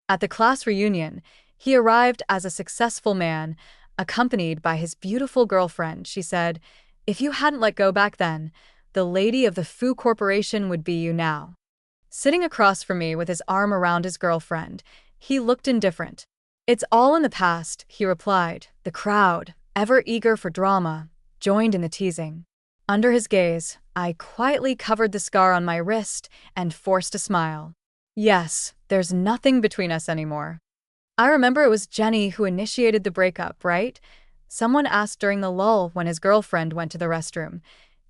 At the class reunion, he arrived as a successful man, accompanied by his beautiful girlfriend. She said, "If you hadn't let go back then, the lady of the Foo Corporation would be you now." Sitting across from me with his arm around his girlfriend, he looked indifferent. "It's all in the past," he replied. The crowd, ever eager for drama, joined in the teasing. Under his gaze, I quietly covered the scar on my wrist and forced a smile. "Yes, there's nothing between us anymore." I remember it was Jenny who initiated the breakup, right? Someone asked during the lull when his girlfriend went to the restroom.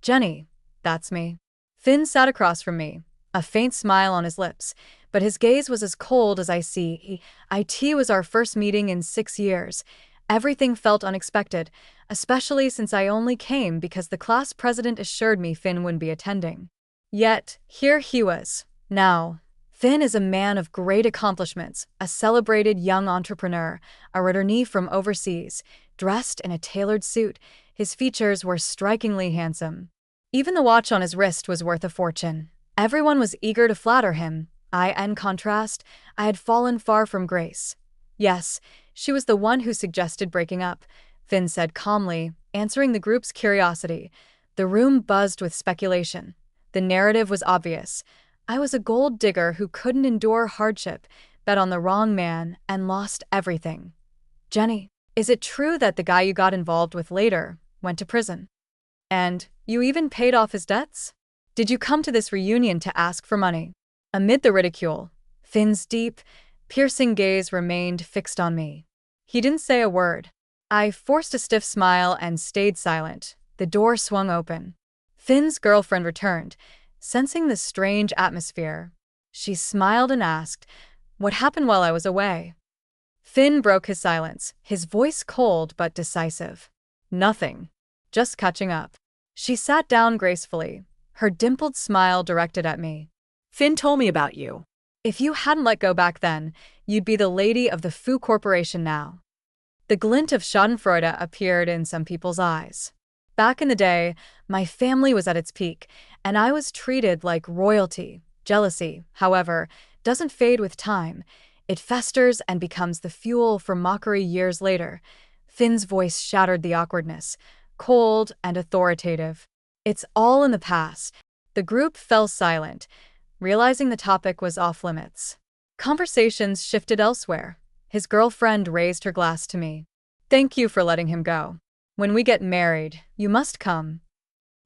"Jenny, that's me." Finn sat across from me, a faint smile on his lips, but his gaze was as cold as It was our first meeting in 6 years. Everything felt unexpected, especially since I only came because the class president assured me Finn wouldn't be attending. Yet, here he was, now. Finn is a man of great accomplishments, a celebrated young entrepreneur, a returnee from overseas, dressed in a tailored suit. His features were strikingly handsome. Even the watch on his wrist was worth a fortune. Everyone was eager to flatter him. In contrast, I had fallen far from Grace. "Yes, she was the one who suggested breaking up," Finn said calmly, answering the group's curiosity. The room buzzed with speculation. The narrative was obvious. I was a gold digger who couldn't endure hardship, bet on the wrong man, and lost everything. "Jenny, is it true that the guy you got involved with later went to prison? And you even paid off his debts? Did you come to this reunion to ask for money?" Amid the ridicule, Finn's deep, piercing gaze remained fixed on me. He didn't say a word. I forced a stiff smile and stayed silent. The door swung open. Finn's girlfriend returned, sensing the strange atmosphere. She smiled and asked, "What happened while I was away?" Finn broke his silence, his voice cold but decisive. "Nothing. Just catching up." She sat down gracefully, her dimpled smile directed at me. Finn told me about you. "If you hadn't let go back then, you'd be the lady of the Foo Corporation now." The glint of schadenfreude appeared in some people's eyes. Back in the day, my family was at its peak, and I was treated like royalty. Jealousy, however, doesn't fade with time. It festers and becomes the fuel for mockery years later. Finn's voice shattered the awkwardness, cold and authoritative. "It's all in the past." The group fell silent, realizing the topic was off-limits. Conversations shifted elsewhere. His girlfriend raised her glass to me. "Thank you for letting him go. When we get married, you must come."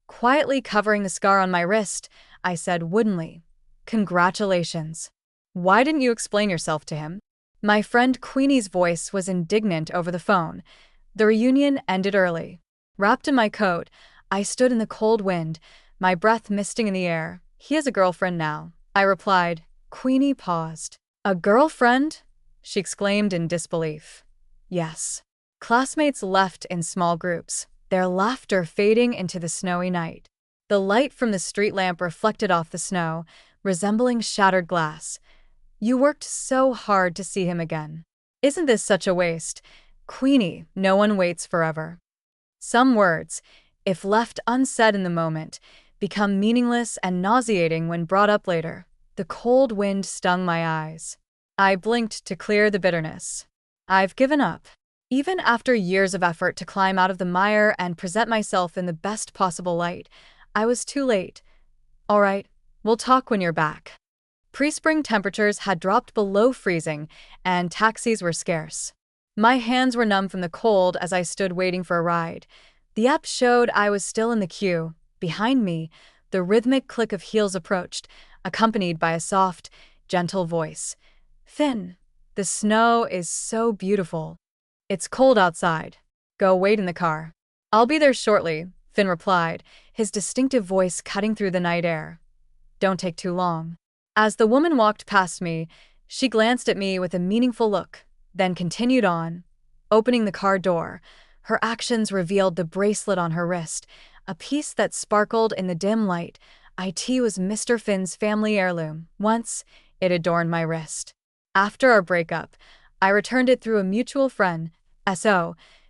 Quietly covering the scar on my wrist, I said woodenly, "Congratulations. Why didn't you explain yourself to him?" My friend Queenie's voice was indignant over the phone. The reunion ended early. Wrapped in my coat, I stood in the cold wind, my breath misting in the air. "He has a girlfriend now," I replied. Queenie paused. "A girlfriend?" she exclaimed in disbelief. "Yes." Classmates left in small groups, their laughter fading into the snowy night. The light from the street lamp reflected off the snow, resembling shattered glass. "You worked so hard to see him again. Isn't this such a waste?" "Queenie, no one waits forever." Some words, if left unsaid in the moment, become meaningless and nauseating when brought up later. The cold wind stung my eyes. I blinked to clear the bitterness. I've given up. Even after years of effort to climb out of the mire and present myself in the best possible light, I was too late. "All right, we'll talk when you're back." Pre-spring temperatures had dropped below freezing, and taxis were scarce. My hands were numb from the cold as I stood waiting for a ride. The app showed I was still in the queue. Behind me, the rhythmic click of heels approached, accompanied by a soft, gentle voice. "Finn, the snow is so beautiful. It's cold outside. Go wait in the car." "I'll be there shortly," Finn replied, his distinctive voice cutting through the night air. "Don't take too long." As the woman walked past me, she glanced at me with a meaningful look, then continued on. Opening the car door, her actions revealed the bracelet on her wrist, a piece that sparkled in the dim light. It was Mr. Finn's family heirloom. Once, it adorned my wrist. After our breakup, I returned it through a mutual friend.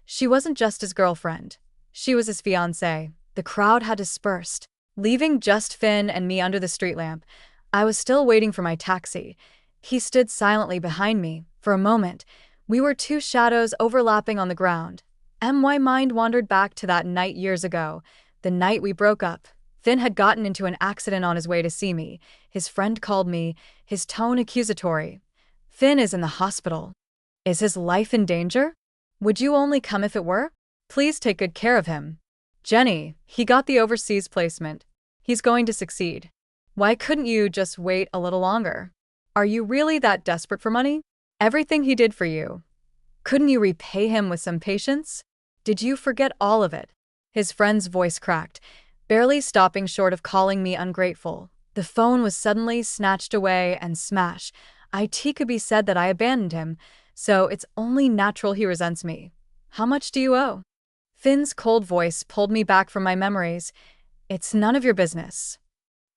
She wasn't just his girlfriend. She was his fiancée. The crowd had dispersed, leaving just Finn and me under the street lamp. I was still waiting for my taxi. He stood silently behind me. For a moment, we were two shadows overlapping on the ground. My mind wandered back to that night years ago, the night we broke up. Finn had gotten into an accident on his way to see me. His friend called me, his tone accusatory. Finn is in the hospital. Is his life in danger? Would you only come if it were? Please take good care of him. Jenny, he got the overseas placement. He's going to succeed. Why couldn't you just wait a little longer? Are you really that desperate for money? Everything he did for you. Couldn't you repay him with some patience? Did you forget all of it? His friend's voice cracked, barely stopping short of calling me ungrateful. The phone was suddenly snatched away and smash. It could be said that I abandoned him, so it's only natural he resents me. How much do you owe? Finn's cold voice pulled me back from my memories. It's none of your business.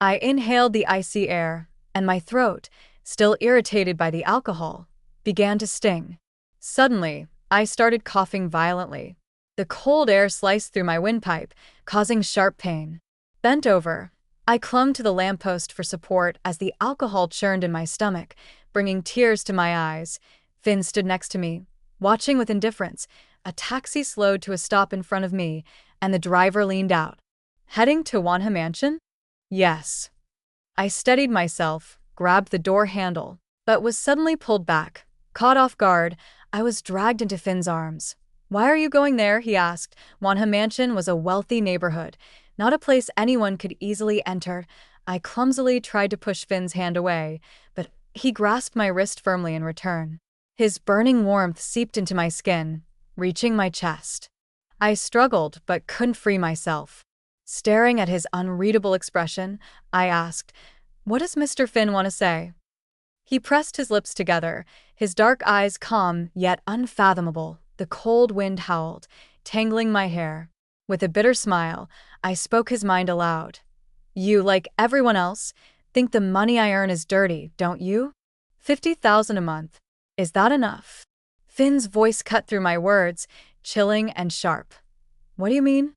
I inhaled the icy air, and my throat, still irritated by the alcohol, began to sting. Suddenly, I started coughing violently. The cold air sliced through my windpipe, causing sharp pain. Bent over, I clung to the lamppost for support as the alcohol churned in my stomach, bringing tears to my eyes. Finn stood next to me, watching with indifference. A taxi slowed to a stop in front of me, and the driver leaned out. Heading to Wanha Mansion? Yes. I steadied myself, grabbed the door handle, but was suddenly pulled back. Caught off guard, I was dragged into Finn's arms. Why are you going there? He asked. Wanha Mansion was a wealthy neighborhood, not a place anyone could easily enter. I clumsily tried to push Finn's hand away, but he grasped my wrist firmly in return. His burning warmth seeped into my skin, reaching my chest. I struggled but couldn't free myself. Staring at his unreadable expression, I asked, "What does Mr. Finn want to say?" He pressed his lips together, his dark eyes calm yet unfathomable. The cold wind howled, tangling my hair. With a bitter smile, I spoke his mind aloud. You, like everyone else, think the money I earn is dirty, don't you? 50,000 a month. Is that enough? Finn's voice cut through my words, chilling and sharp. What do you mean?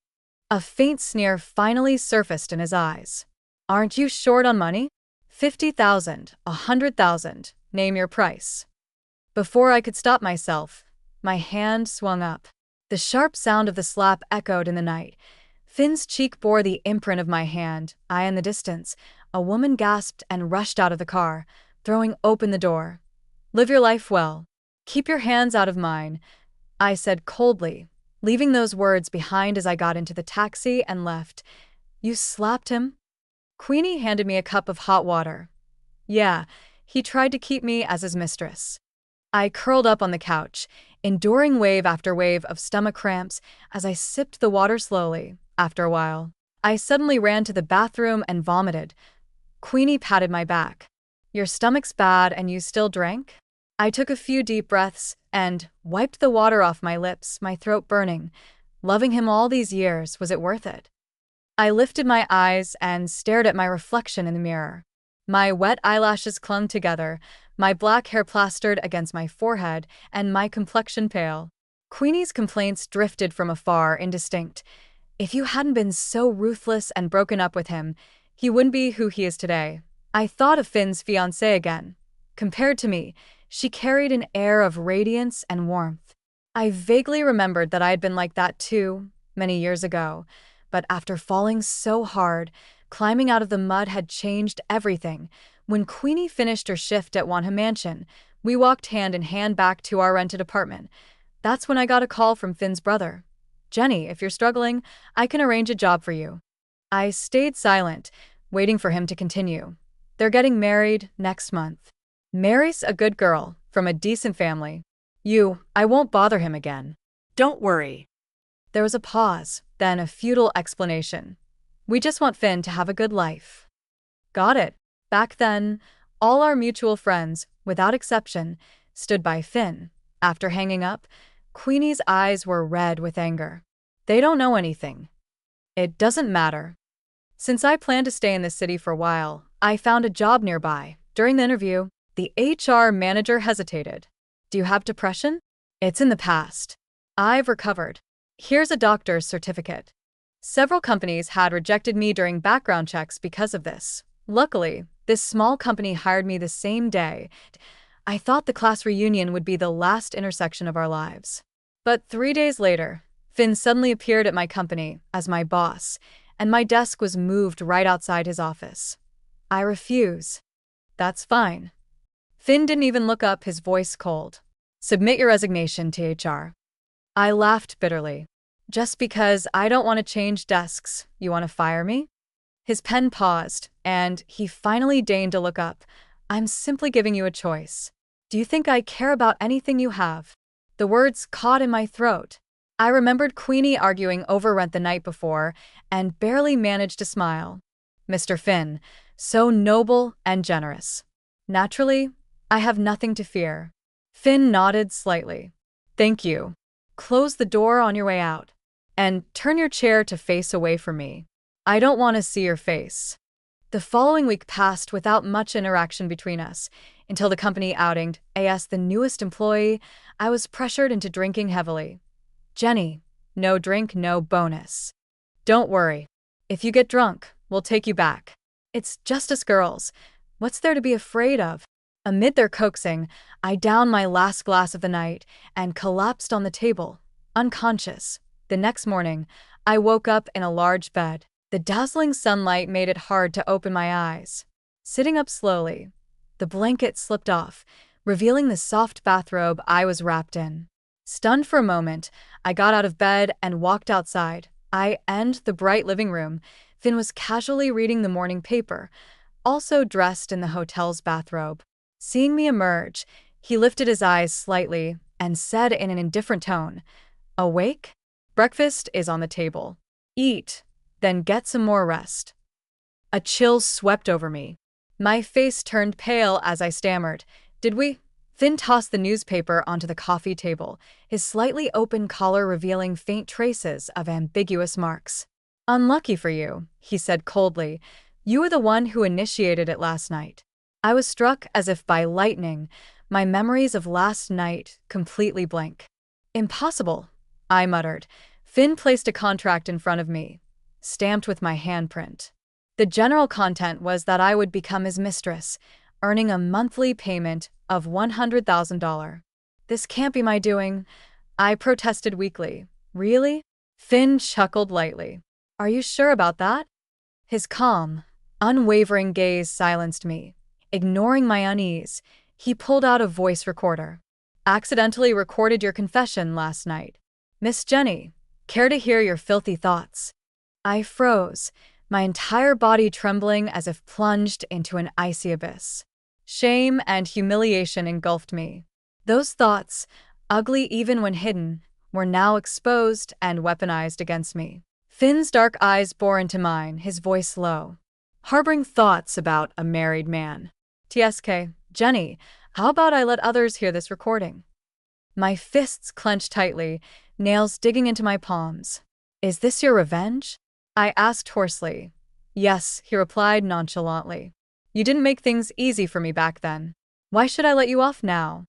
A faint sneer finally surfaced in his eyes. Aren't you short on money? 50,000, 100,000, name your price. Before I could stop myself, my hand swung up. The sharp sound of the slap echoed in the night. Finn's cheek bore the imprint of my hand. In the distance, a woman gasped and rushed out of the car, throwing open the door. Live your life well. Keep your hands out of mine, I said coldly, leaving those words behind as I got into the taxi and left. You slapped him? Queenie handed me a cup of hot water. Yeah, he tried to keep me as his mistress. I curled up on the couch, enduring wave after wave of stomach cramps as I sipped the water slowly. After a while, I suddenly ran to the bathroom and vomited. Queenie patted my back. Your stomach's bad and you still drank? I took a few deep breaths and wiped the water off my lips, my throat burning. Loving him all these years, was it worth it? I lifted my eyes and stared at my reflection in the mirror. My wet eyelashes clung together, my black hair plastered against my forehead, and my complexion pale. Queenie's complaints drifted from afar, indistinct. If you hadn't been so ruthless and broken up with him, he wouldn't be who he is today. I thought of Finn's fiancée again. Compared to me, she carried an air of radiance and warmth. I vaguely remembered that I had been like that too, many years ago, but after falling so hard, climbing out of the mud had changed everything. When Queenie finished her shift at Wanha Mansion, we walked hand in hand back to our rented apartment. That's when I got a call from Finn's brother. Jenny, if you're struggling, I can arrange a job for you. I stayed silent, waiting for him to continue. They're getting married next month. Mary's a good girl, from a decent family. I won't bother him again. Don't worry. There was a pause, then a futile explanation. We just want Finn to have a good life. Got it. Back then, all our mutual friends, without exception, stood by Finn. After hanging up, Queenie's eyes were red with anger. They don't know anything. It doesn't matter. Since I plan to stay in this city for a while, I found a job nearby. During the interview, the HR manager hesitated. Do you have depression? It's in the past. I've recovered. Here's a doctor's certificate. Several companies had rejected me during background checks because of this. Luckily, This small company hired me the same day. I thought the class reunion would be the last intersection of our lives. But 3 days later, Finn suddenly appeared at my company as my boss, and my desk was moved right outside his office. I refuse. That's fine. Finn didn't even look up, his voice cold. Submit your resignation to HR. I laughed bitterly. Just because I don't want to change desks, you want to fire me? His pen paused, and he finally deigned to look up. I'm simply giving you a choice. Do you think I care about anything you have? The words caught in my throat. I remembered Queenie arguing over rent the night before and barely managed to smile. Mr. Finn, so noble and generous. Naturally, I have nothing to fear. Finn nodded slightly. Thank you. Close the door on your way out. And turn your chair to face away from me. I don't want to see your face. The following week passed without much interaction between us, until the company outing as the newest employee, I was pressured into drinking heavily. Jenny, no drink, no bonus. Don't worry. If you get drunk, we'll take you back. It's just us girls. What's there to be afraid of? Amid their coaxing, I downed my last glass of the night and collapsed on the table, unconscious. The next morning, I woke up in a large bed. The dazzling sunlight made it hard to open my eyes. Sitting up slowly, the blanket slipped off, revealing the soft bathrobe I was wrapped in. Stunned for a moment, I got out of bed and walked outside. The bright living room. Finn was casually reading the morning paper, also dressed in the hotel's bathrobe. Seeing me emerge, he lifted his eyes slightly and said in an indifferent tone, "Awake? Breakfast is on the table. Eat, then get some more rest." A chill swept over me. My face turned pale as I stammered, "Did we?" Finn tossed the newspaper onto the coffee table, his slightly open collar revealing faint traces of ambiguous marks. "Unlucky for you," he said coldly. "You were the one who initiated it last night." I was struck as if by lightning, my memories of last night completely blank. "Impossible," I muttered. Finn placed a contract in front of me, stamped with my handprint. The general content was that I would become his mistress, earning a monthly payment of $100,000. "This can't be my doing," I protested weakly. "Really?" Finn chuckled lightly. "Are you sure about that?" His calm, unwavering gaze silenced me. Ignoring my unease, he pulled out a voice recorder. "Accidentally recorded your confession last night. Miss Jenny, care to hear your filthy thoughts?" I froze, my entire body trembling as if plunged into an icy abyss. Shame and humiliation engulfed me. Those thoughts, ugly even when hidden, were now exposed and weaponized against me. Finn's dark eyes bore into mine, his voice low. "Harboring thoughts about a married man. TSK, Jenny, how about I let others hear this recording?" My fists clenched tightly, nails digging into my palms. "Is this your revenge?" I asked hoarsely. "Yes," he replied nonchalantly. "You didn't make things easy for me back then. Why should I let you off now?"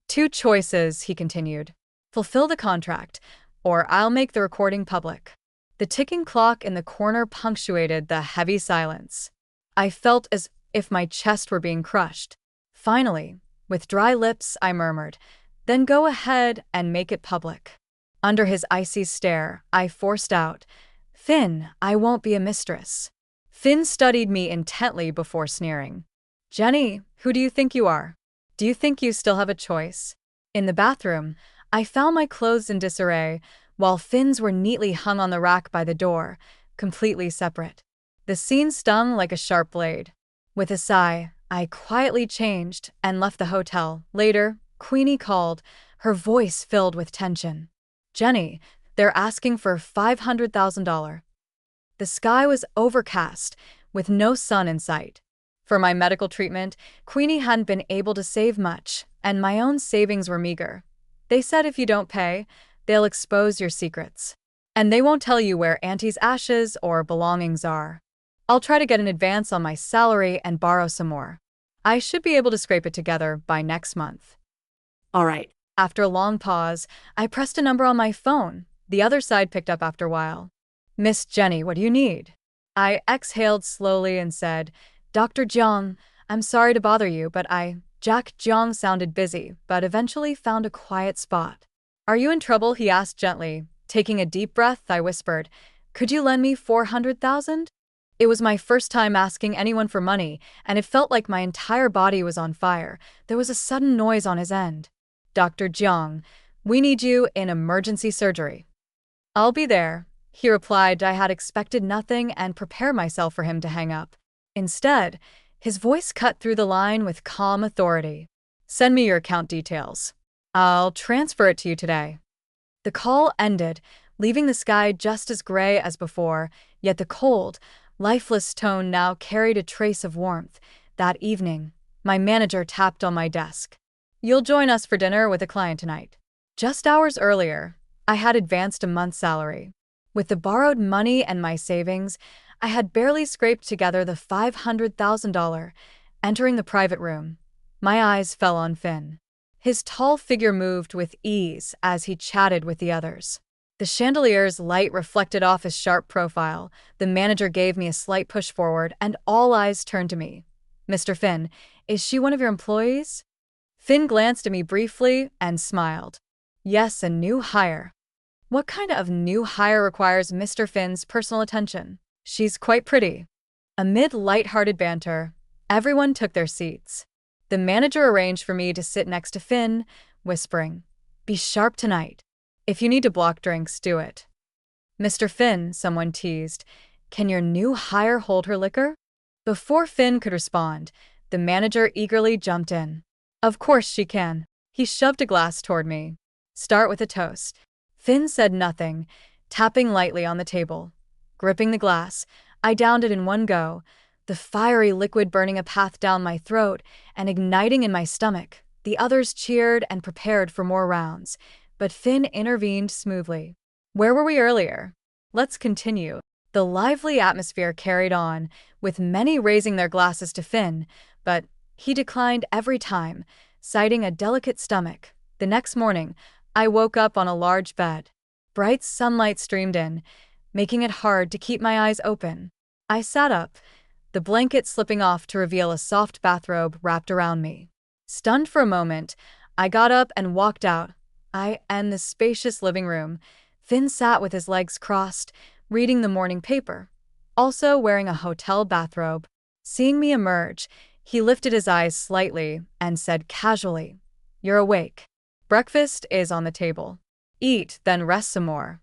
"Two choices," he continued. "Fulfill the contract, or I'll make the recording public." The ticking clock in the corner punctuated the heavy silence. I felt as if my chest were being crushed. Finally, with dry lips, I murmured, "Then go ahead and make it public." Under his icy stare, I forced out, "Finn, I won't be a mistress." Finn studied me intently before sneering. "Jenny, who do you think you are? Do you think you still have a choice?" In the bathroom, I found my clothes in disarray, while Finn's were neatly hung on the rack by the door, completely separate. The scene stung like a sharp blade. With a sigh, I quietly changed and left the hotel. Later, Queenie called, her voice filled with tension. "Jenny, they're asking for $500,000. The sky was overcast, with no sun in sight. For my medical treatment, Queenie hadn't been able to save much, and my own savings were meager. They said if you don't pay, they'll expose your secrets. And they won't tell you where Auntie's ashes or belongings are. I'll try to get an advance on my salary and borrow some more. I should be able to scrape it together by next month." All right. After a long pause, I pressed a number on my phone. The other side picked up after a while. "Miss Jenny, what do you need?" I exhaled slowly and said, Dr. Jiang, I'm sorry to bother you, but Jack Jiang sounded busy, but eventually found a quiet spot. Are you in trouble? He asked gently. Taking a deep breath, I whispered, could you lend me 400,000? It was my first time asking anyone for money, and it felt like my entire body was on fire. There was a sudden noise on his end. Dr. Jiang, we need you in emergency surgery. I'll be there, he replied. I had expected nothing and prepared myself for him to hang up. Instead, his voice cut through the line with calm authority. Send me your account details. I'll transfer it to you today. The call ended, leaving the sky just as gray as before, yet the cold, lifeless tone now carried a trace of warmth. That evening, my manager tapped on my desk. You'll join us for dinner with a client tonight. Just hours earlier, I had advanced a month's salary. With the borrowed money and my savings, I had barely scraped together the $500,000. Entering the private room, my eyes fell on Finn. His tall figure moved with ease as he chatted with the others. The chandelier's light reflected off his sharp profile. The manager gave me a slight push forward, and all eyes turned to me. Mr. Finn, is she one of your employees? Finn glanced at me briefly and smiled. Yes, a new hire. What kind of new hire requires Mr. Finn's personal attention? She's quite pretty. Amid light-hearted banter, everyone took their seats. The manager arranged for me to sit next to Finn, whispering, be sharp tonight. If you need to block drinks, do it. Mr. Finn, someone teased, can your new hire hold her liquor? Before Finn could respond, the manager eagerly jumped in. Of course she can. He shoved a glass toward me. Start with a toast. Finn said nothing, tapping lightly on the table. Gripping the glass, I downed it in one go, the fiery liquid burning a path down my throat and igniting in my stomach. The others cheered and prepared for more rounds, but Finn intervened smoothly. Where were we earlier? Let's continue. The lively atmosphere carried on, with many raising their glasses to Finn, but he declined every time, citing a delicate stomach. The next morning, I woke up on a large bed. Bright sunlight streamed in, making it hard to keep my eyes open. I sat up, the blanket slipping off to reveal a soft bathrobe wrapped around me. Stunned for a moment, I got up and walked out. In the spacious living room, Finn sat with his legs crossed, reading the morning paper, also wearing a hotel bathrobe. Seeing me emerge, he lifted his eyes slightly and said casually, "You're awake. Breakfast is on the table. Eat, then rest some more."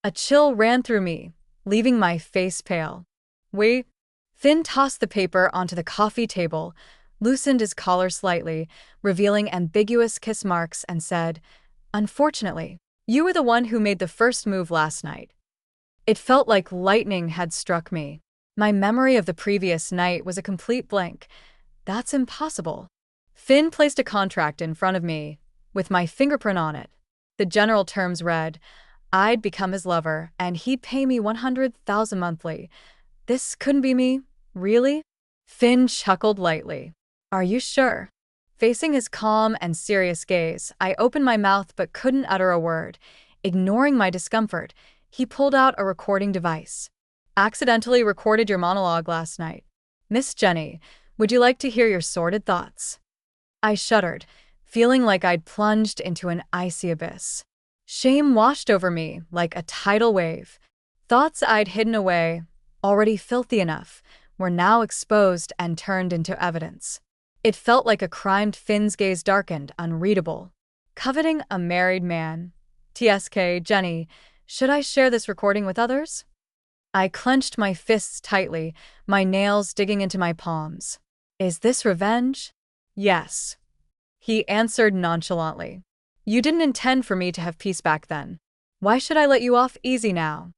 A chill ran through me, leaving my face pale. Wait. Finn tossed the paper onto the coffee table, loosened his collar slightly, revealing ambiguous kiss marks, and said, "Unfortunately, you were the one who made the first move last night." It felt like lightning had struck me. My memory of the previous night was a complete blank. That's impossible. Finn placed a contract in front of me, with my fingerprint on it. The general terms read, I'd become his lover, and he'd pay me 100,000 monthly. This couldn't be me, really? Finn chuckled lightly. Are you sure? Facing his calm and serious gaze, I opened my mouth but couldn't utter a word. Ignoring my discomfort, he pulled out a recording device. Accidentally recorded your monologue last night. Miss Jenny, would you like to hear your sordid thoughts? I shuddered, feeling like I'd plunged into an icy abyss. Shame washed over me like a tidal wave. Thoughts I'd hidden away, already filthy enough, were now exposed and turned into evidence. It felt like a crime. Finn's gaze darkened, unreadable. Coveting a married man. TSK, Jenny, should I share this recording with others? I clenched my fists tightly, my nails digging into my palms. Is this revenge? Yes. He answered nonchalantly. You didn't intend for me to have peace back then. Why should I let you off easy now?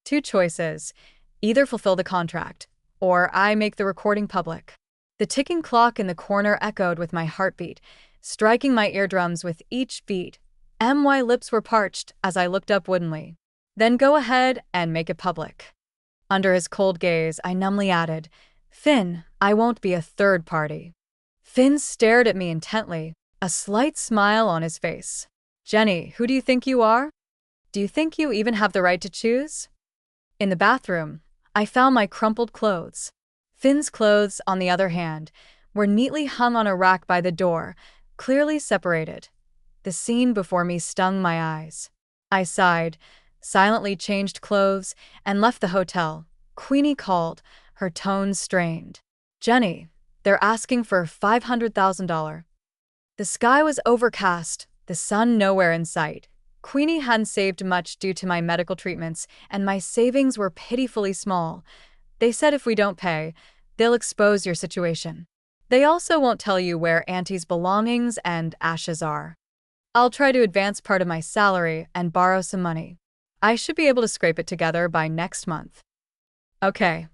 Two choices. Either fulfill the contract, or I make the recording public. The ticking clock in the corner echoed with my heartbeat, striking my eardrums with each beat. My lips were parched as I looked up woodenly. Then go ahead and make it public. Under his cold gaze, I numbly added, Finn, I won't be a third party. Finn stared at me intently, a slight smile on his face. Jenny, who do you think you are? Do you think you even have the right to choose? In the bathroom, I found my crumpled clothes. Finn's clothes, on the other hand, were neatly hung on a rack by the door, clearly separated. The scene before me stung my eyes. I sighed, silently changed clothes, and left the hotel. Queenie called, her tone strained. "Jenny, they're asking for $500,000. The sky was overcast, the sun nowhere in sight. Queenie hadn't saved much due to my medical treatments, and my savings were pitifully small. They said if we don't pay, they'll expose your situation. They also won't tell you where Auntie's belongings and ashes are. I'll try to advance part of my salary and borrow some money. I should be able to scrape it together by next month." Okay.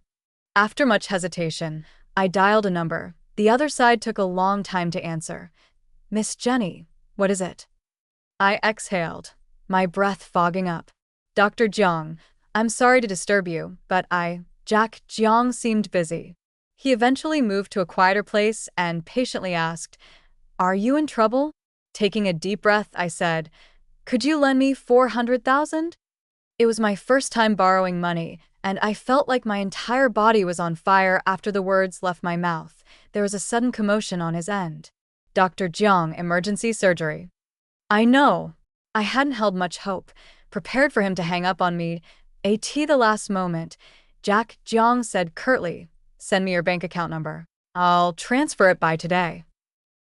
After much hesitation, I dialed a number. The other side took a long time to answer. "Miss Jenny, what is it?" I exhaled, my breath fogging up. "Dr. Jiang, I'm sorry to disturb you, but Jack Jiang seemed busy. He eventually moved to a quieter place and patiently asked, 'Are you in trouble?' Taking a deep breath, I said, 'Could you lend me 400,000? It was my first time borrowing money, and I felt like my entire body was on fire after the words left my mouth. There was a sudden commotion on his end. "Dr. Jiang, emergency surgery." I know. I hadn't held much hope, prepared for him to hang up on me. At the last moment, Jack Jiang said curtly, "Send me your bank account number. I'll transfer it by today."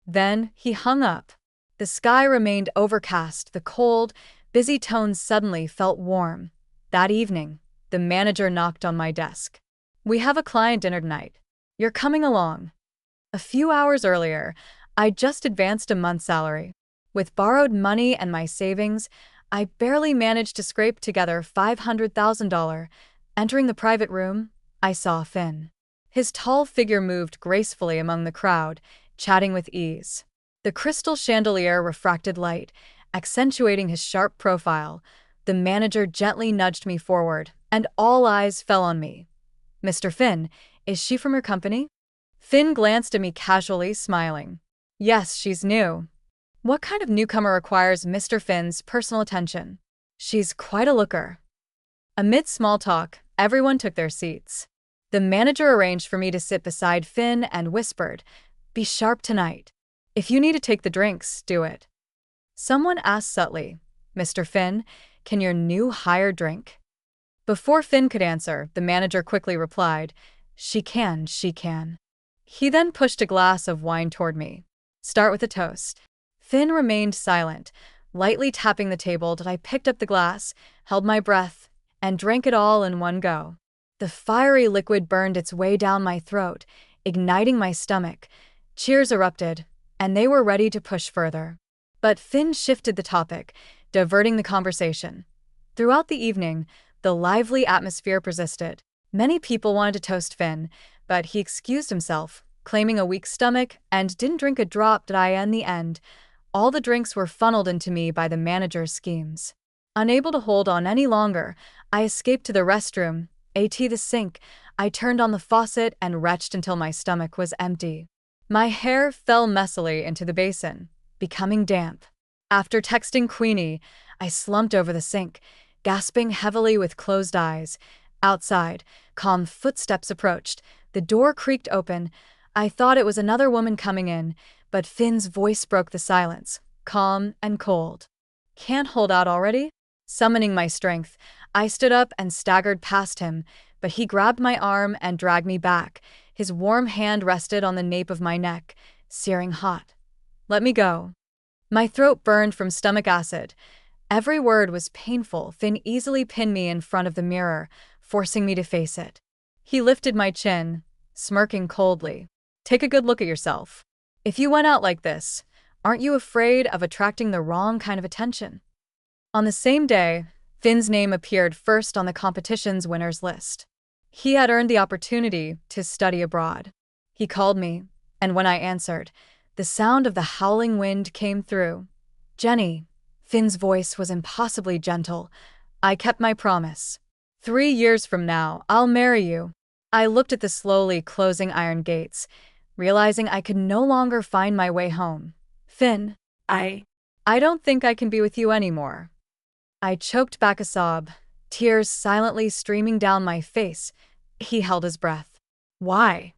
Then he hung up. The sky remained overcast, the cold, busy tones suddenly felt warm. That evening, the manager knocked on my desk. "We have a client dinner tonight. You're coming along." A few hours earlier, I'd just advanced a month's salary. With borrowed money and my savings, I barely managed to scrape together $500,000. Entering the private room, I saw Finn. His tall figure moved gracefully among the crowd, chatting with ease. The crystal chandelier refracted light, accentuating his sharp profile. The manager gently nudged me forward, and all eyes fell on me. "Mr. Finn, is she from your company?" Finn glanced at me casually, smiling. "Yes, she's new." What kind of newcomer requires Mr. Finn's personal attention? She's quite a looker. Amid small talk, everyone took their seats. The manager arranged for me to sit beside Finn and whispered, "Be sharp tonight. If you need to take the drinks, do it." Someone asked subtly, "Mr. Finn, can your new hire drink?" Before Finn could answer, the manager quickly replied, she can. He then pushed a glass of wine toward me. "Start with a toast." Finn remained silent, lightly tapping the table till I picked up the glass, held my breath, and drank it all in one go. The fiery liquid burned its way down my throat, igniting my stomach. Cheers erupted, and they were ready to push further. But Finn shifted the topic, diverting the conversation. Throughout the evening, the lively atmosphere persisted. Many people wanted to toast Finn, but he excused himself, claiming a weak stomach, and didn't drink a drop. In the end, all the drinks were funneled into me by the manager's schemes. Unable to hold on any longer, I escaped to the restroom. At the sink, I turned on the faucet and retched until my stomach was empty. My hair fell messily into the basin, becoming damp. After texting Queenie, I slumped over the sink, gasping heavily with closed eyes. Outside, calm footsteps approached. The door creaked open. I thought it was another woman coming in, but Finn's voice broke the silence, calm and cold. "Can't hold out already?" Summoning my strength, I stood up and staggered past him, but he grabbed my arm and dragged me back. His warm hand rested on the nape of my neck, searing hot. "Let me go." My throat burned from stomach acid. Every word was painful. Finn easily pinned me in front of the mirror, forcing me to face it. He lifted my chin, smirking coldly. "Take a good look at yourself. If you went out like this, aren't you afraid of attracting the wrong kind of attention?" On the same day, Finn's name appeared first on the competition's winners list. He had earned the opportunity to study abroad. He called me, and when I answered, the sound of the howling wind came through. "Jenny." Finn's voice was impossibly gentle. "I kept my promise. 3 years from now, I'll marry you." I looked at the slowly closing iron gates, realizing I could no longer find my way home. "Finn, I don't think I can be with you anymore." I choked back a sob, tears silently streaming down my face. He held his breath. Why?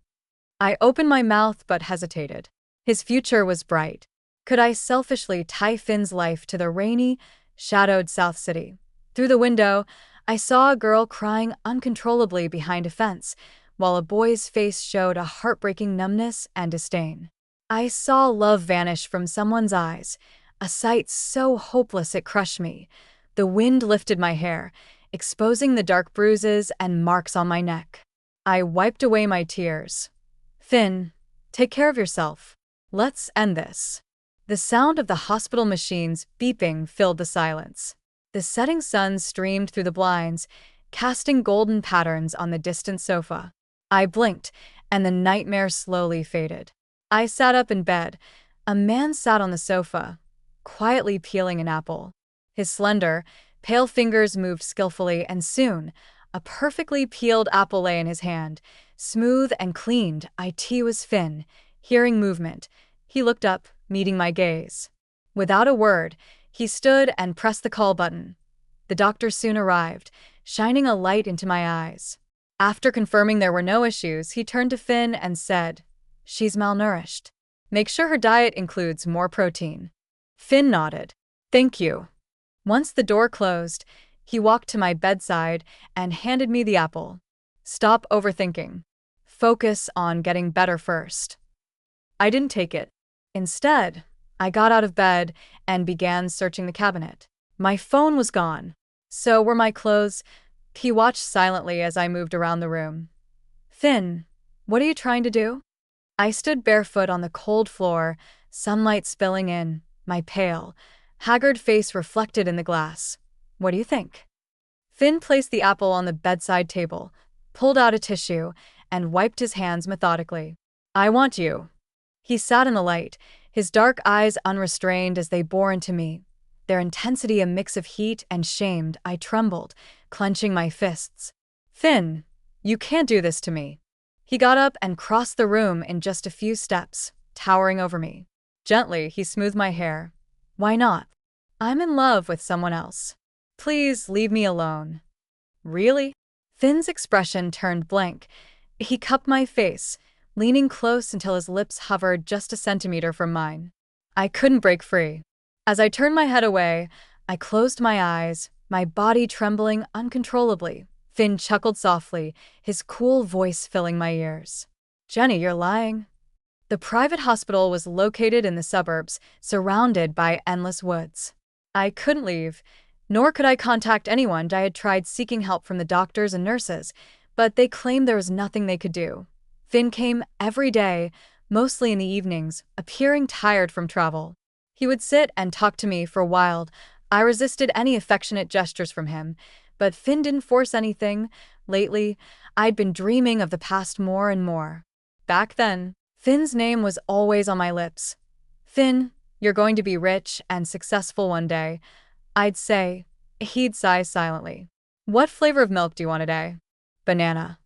I opened my mouth but hesitated. His future was bright. Could I selfishly tie Finn's life to the rainy, shadowed South City? Through the window, I saw a girl crying uncontrollably behind a fence, while a boy's face showed a heartbreaking numbness and disdain. I saw love vanish from someone's eyes, a sight so hopeless it crushed me. The wind lifted my hair, exposing the dark bruises and marks on my neck. I wiped away my tears. Finn, take care of yourself. Let's end this. The sound of the hospital machines beeping filled the silence. The setting sun streamed through the blinds, casting golden patterns on the distant sofa. I blinked, and the nightmare slowly faded. I sat up in bed. A man sat on the sofa, quietly peeling an apple. His slender, pale fingers moved skillfully, and soon, a perfectly peeled apple lay in his hand, smooth and cleaned. It was Finn. Hearing movement, he looked up, meeting my gaze. Without a word, he stood and pressed the call button. The doctor soon arrived, shining a light into my eyes. After confirming there were no issues, he turned to Finn and said, "She's malnourished. Make sure her diet includes more protein." Finn nodded. "Thank you." Once the door closed, he walked to my bedside and handed me the apple. "Stop overthinking. Focus on getting better first." I didn't take it. Instead, I got out of bed and began searching the cabinet. My phone was gone. So were my clothes. He watched silently as I moved around the room. "Finn, what are you trying to do?" I stood barefoot on the cold floor, sunlight spilling in, my pale, haggard face reflected in the glass. "What do you think?" Finn placed the apple on the bedside table, pulled out a tissue, and wiped his hands methodically. "I want you." He sat in the light, his dark eyes unrestrained as they bore into me, their intensity a mix of heat and shame. I trembled, clenching my fists. "Finn, you can't do this to me." He got up and crossed the room in just a few steps, towering over me. Gently, he smoothed my hair. "Why not? I'm in love with someone else. Please leave me alone." "Really?" Finn's expression turned blank. He cupped my face, leaning close until his lips hovered just a centimeter from mine. I couldn't break free. As I turned my head away, I closed my eyes, my body trembling uncontrollably. Finn chuckled softly, his cool voice filling my ears. "Jenny, you're lying." The private hospital was located in the suburbs, surrounded by endless woods. I couldn't leave, nor could I contact anyone. I had tried seeking help from the doctors and nurses, but they claimed there was nothing they could do. Finn came every day, mostly in the evenings, appearing tired from travel. He would sit and talk to me for a while. I resisted any affectionate gestures from him, but Finn didn't force anything. Lately, I'd been dreaming of the past more and more. Back then, Finn's name was always on my lips. "Finn, you're going to be rich and successful one day," I'd say. He'd sigh silently. "What flavor of milk do you want today?" "Banana."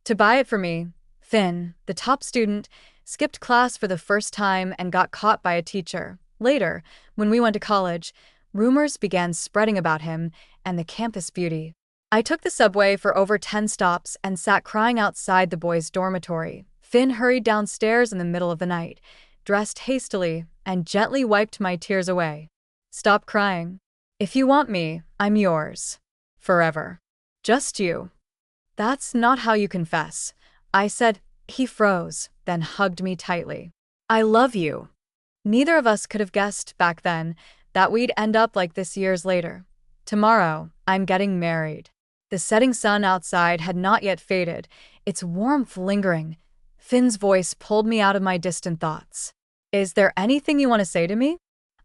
To buy it for me, Finn, the top student, skipped class for the first time and got caught by a teacher. Later, when we went to college, rumors began spreading about him and the campus beauty. I took the subway for over 10 stops and sat crying outside the boys' dormitory. Finn hurried downstairs in the middle of the night, dressed hastily, and gently wiped my tears away. "Stop crying. If you want me, I'm yours. Forever. Just you." "That's not how you confess," I said. He froze, then hugged me tightly. "I love you." Neither of us could have guessed back then that we'd end up like this years later. Tomorrow, I'm getting married. The setting sun outside had not yet faded, its warmth lingering. Finn's voice pulled me out of my distant thoughts. "Is there anything you want to say to me?"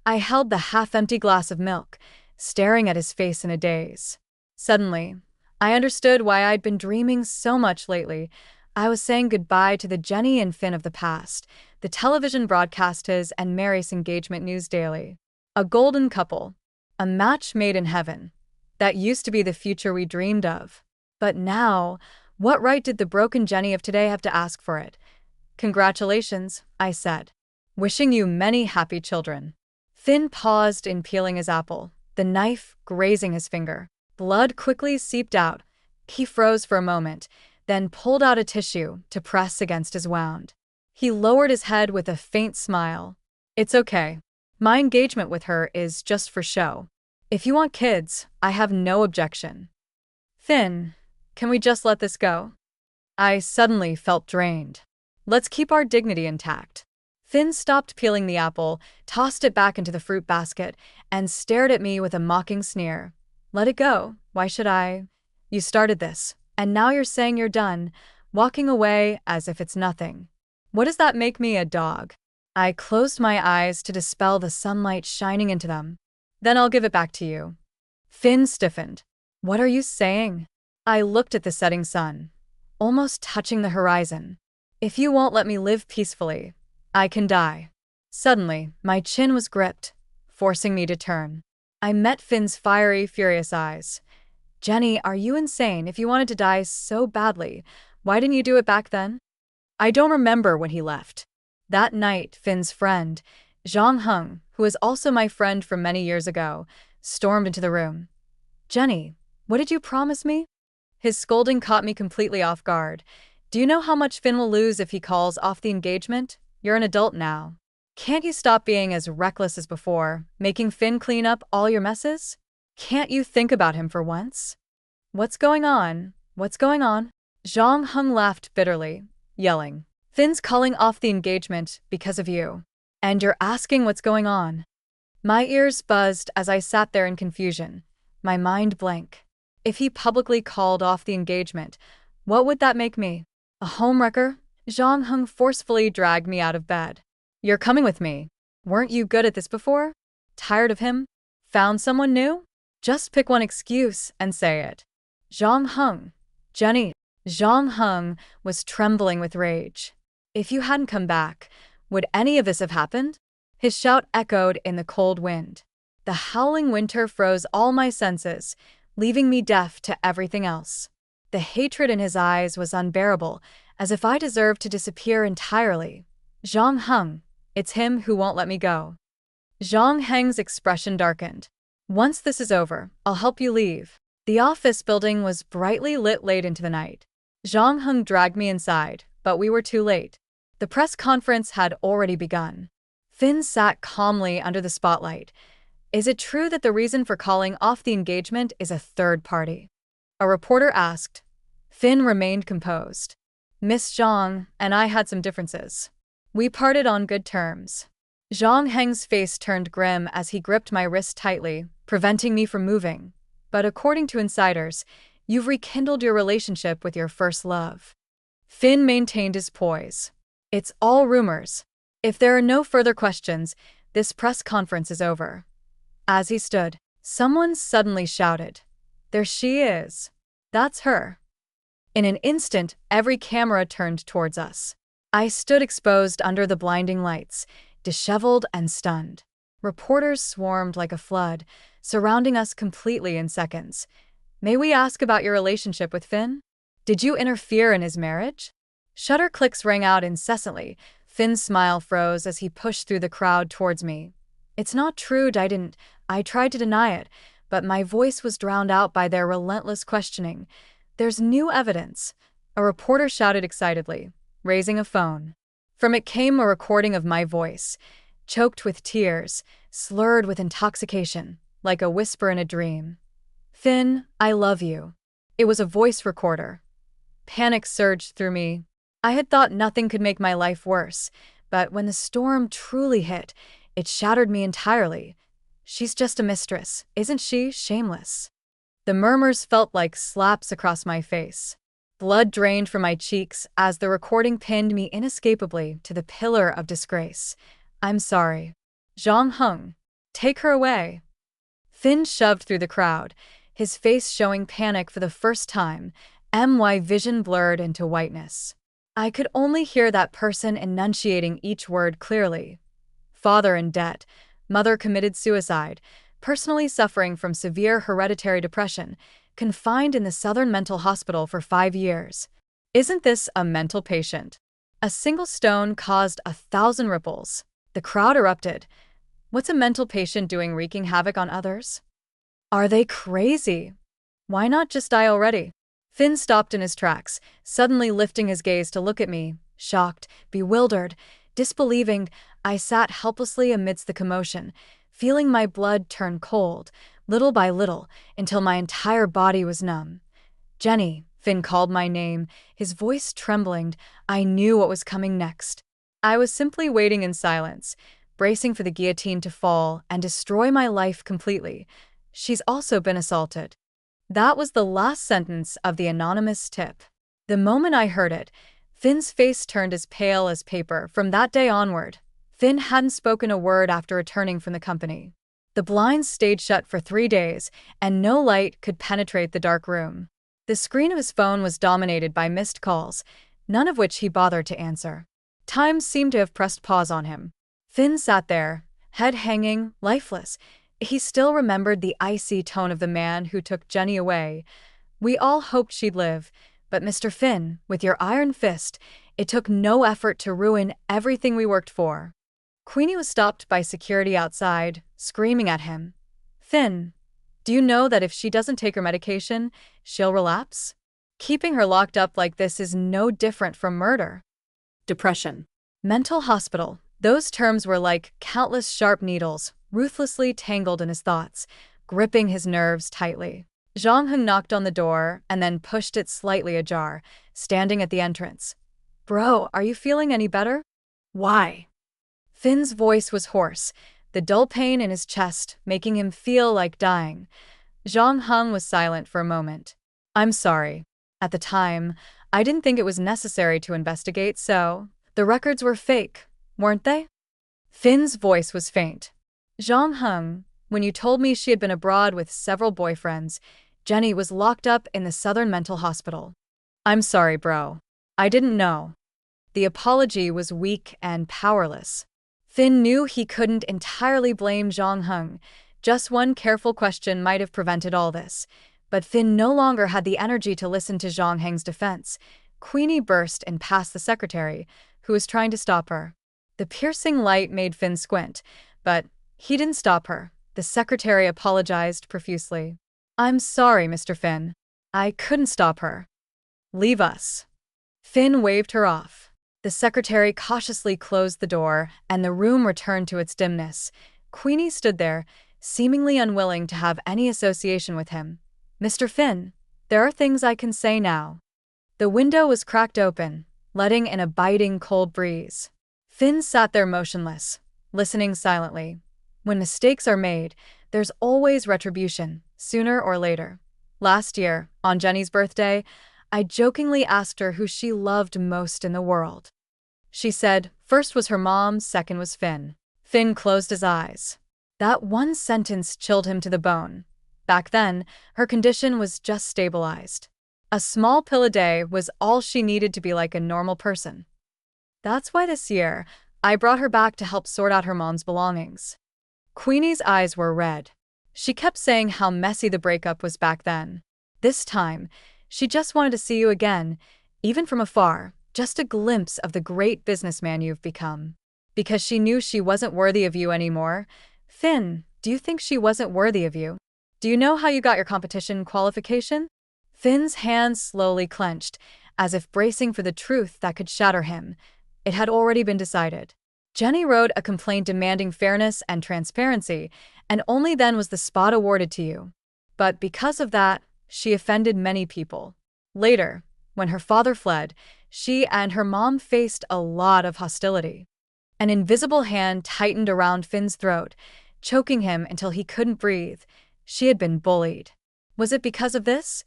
I held the half-empty glass of milk, staring at his face in a daze. Suddenly, I understood why I'd been dreaming so much lately. I was saying goodbye to the Jenny and Finn of the past, the television broadcasters and Mary's engagement news daily. A golden couple. A match made in heaven. That used to be the future we dreamed of. But now, what right did the broken Jenny of today have to ask for it? "Congratulations," I said. "Wishing you many happy children." Finn paused in peeling his apple, the knife grazing his finger. Blood quickly seeped out. He froze for a moment, then pulled out a tissue to press against his wound. He lowered his head with a faint smile. It's okay. My engagement with her is just for show. If you want kids, I have no objection. Finn, can we just let this go? I suddenly felt drained. Let's keep our dignity intact. Finn stopped peeling the apple, tossed it back into the fruit basket, and stared at me with a mocking sneer. Let it go. Why should I? You started this, and now you're saying you're done, walking away as if it's nothing. What does that make me, a dog? I closed my eyes to dispel the sunlight shining into them. Then I'll give it back to you. Finn stiffened. What are you saying? I looked at the setting sun, almost touching the horizon. If you won't let me live peacefully, I can die. Suddenly, my chin was gripped, forcing me to turn. I met Finn's fiery, furious eyes. Jenny, are you insane? If you wanted to die so badly, why didn't you do it back then? I don't remember when he left. That night, Finn's friend, Zhang Heng, who was also my friend from many years ago, stormed into the room. Jenny, what did you promise me? His scolding caught me completely off guard. Do you know how much Finn will lose if he calls off the engagement? You're an adult now. Can't you stop being as reckless as before, making Finn clean up all your messes? Can't you think about him for once? What's going on? What's going on? Zhang Heng laughed bitterly, yelling. Finn's calling off the engagement because of you. And you're asking what's going on. My ears buzzed as I sat there in confusion, my mind blank. If he publicly called off the engagement, what would that make me? A homewrecker? Zhang Heng forcefully dragged me out of bed. You're coming with me. Weren't you good at this before? Tired of him? Found someone new? Just pick one excuse and say it. Zhang Heng. Jenny. Zhang Heng was trembling with rage. If you hadn't come back, would any of this have happened? His shout echoed in the cold wind. The howling winter froze all my senses, leaving me deaf to everything else. The hatred in his eyes was unbearable, as if I deserved to disappear entirely. Zhang Heng, it's him who won't let me go. Zhang Heng's expression darkened. Once this is over, I'll help you leave. The office building was brightly lit late into the night. Zhang Heng dragged me inside, but we were too late. The press conference had already begun. Finn sat calmly under the spotlight. Is it true that the reason for calling off the engagement is a third party? A reporter asked. Finn remained composed. Miss Zhang and I had some differences. We parted on good terms. Zhang Heng's face turned grim as he gripped my wrist tightly, preventing me from moving. But according to insiders, you've rekindled your relationship with your first love. Finn maintained his poise. It's all rumors. If there are no further questions, this press conference is over. As he stood, someone suddenly shouted, There she is. That's her. In an instant, every camera turned towards us. I stood exposed under the blinding lights, disheveled and stunned. Reporters swarmed like a flood, surrounding us completely in seconds. May we ask about your relationship with Finn? Did you interfere in his marriage? Shutter clicks rang out incessantly. Finn's smile froze as he pushed through the crowd towards me. It's not true, I tried to deny it, but my voice was drowned out by their relentless questioning. There's new evidence, a reporter shouted excitedly, raising a phone. From it came a recording of my voice, choked with tears, slurred with intoxication, like a whisper in a dream. Finn, I love you. It was a voice recorder. Panic surged through me. I had thought nothing could make my life worse, but when the storm truly hit, it shattered me entirely. She's just a mistress, isn't she? Shameless. The murmurs felt like slaps across my face. Blood drained from my cheeks as the recording pinned me inescapably to the pillar of disgrace. I'm sorry. Zhang Heng, take her away. Finn shoved through the crowd, his face showing panic for the first time, my vision blurred into whiteness. I could only hear that person enunciating each word clearly. Father in debt, mother committed suicide, personally suffering from severe hereditary depression, confined in the Southern Mental Hospital for 5 years. Isn't this a mental patient? A single stone caused 1,000 ripples. The crowd erupted. What's a mental patient doing wreaking havoc on others? Are they crazy? Why not just die already? Finn stopped in his tracks, suddenly lifting his gaze to look at me. Shocked, bewildered, disbelieving, I sat helplessly amidst the commotion, feeling my blood turn cold, little by little, until my entire body was numb. Jenny, Finn called my name, his voice trembling. I knew what was coming next. I was simply waiting in silence, bracing for the guillotine to fall and destroy my life completely. She's also been assaulted. That was the last sentence of the anonymous tip. The moment I heard it, Finn's face turned as pale as paper. From that day onward, Finn hadn't spoken a word after returning from the company. The blinds stayed shut for 3 days, and no light could penetrate the dark room. The screen of his phone was dominated by missed calls, none of which he bothered to answer. Time seemed to have pressed pause on him. Finn sat there, head hanging, lifeless. He still remembered the icy tone of the man who took Jenny away. We all hoped she'd live, but Mr. Finn, with your iron fist, it took no effort to ruin everything we worked for. Queenie was stopped by security outside, screaming at him. Finn, do you know that if she doesn't take her medication, she'll relapse? Keeping her locked up like this is no different from murder. Depression. Mental hospital. Those terms were like countless sharp needles, ruthlessly tangled in his thoughts, gripping his nerves tightly. Zhang Heng knocked on the door and then pushed it slightly ajar, standing at the entrance. Bro, are you feeling any better? Why? Finn's voice was hoarse, the dull pain in his chest making him feel like dying. Zhang Heng was silent for a moment. I'm sorry. At the time, I didn't think it was necessary to investigate, so the records were fake, weren't they? Finn's voice was faint. Zhang Heng, when you told me she had been abroad with several boyfriends, Jenny was locked up in the Southern Mental Hospital. I'm sorry, bro. I didn't know. The apology was weak and powerless. Finn knew he couldn't entirely blame Zhang Heng. Just one careful question might have prevented all this. But Finn no longer had the energy to listen to Zhang Heng's defense. Queenie burst and passed the secretary, who was trying to stop her. The piercing light made Finn squint, but he didn't stop her. The secretary apologized profusely. I'm sorry, Mr. Finn. I couldn't stop her. Leave us. Finn waved her off. The secretary cautiously closed the door, and the room returned to its dimness. Queenie stood there, seemingly unwilling to have any association with him. Mr. Finn, there are things I can say now. The window was cracked open, letting in a biting cold breeze. Finn sat there motionless, listening silently. When mistakes are made, there's always retribution, sooner or later. Last year, on Jenny's birthday, I jokingly asked her who she loved most in the world. She said, first was her mom, second was Finn. Finn closed his eyes. That one sentence chilled him to the bone. Back then, her condition was just stabilized. A small pill a day was all she needed to be like a normal person. That's why this year, I brought her back to help sort out her mom's belongings. Queenie's eyes were red. She kept saying how messy the breakup was back then. This time, she just wanted to see you again, even from afar, just a glimpse of the great businessman you've become. Because she knew she wasn't worthy of you anymore. Finn, do you think she wasn't worthy of you? Do you know how you got your competition qualification? Finn's hands slowly clenched, as if bracing for the truth that could shatter him. It had already been decided. Jenny wrote a complaint demanding fairness and transparency, and only then was the spot awarded to you. But because of that, she offended many people. Later, when her father fled, she and her mom faced a lot of hostility. An invisible hand tightened around Finn's throat, choking him until he couldn't breathe. She had been bullied. Was it because of this?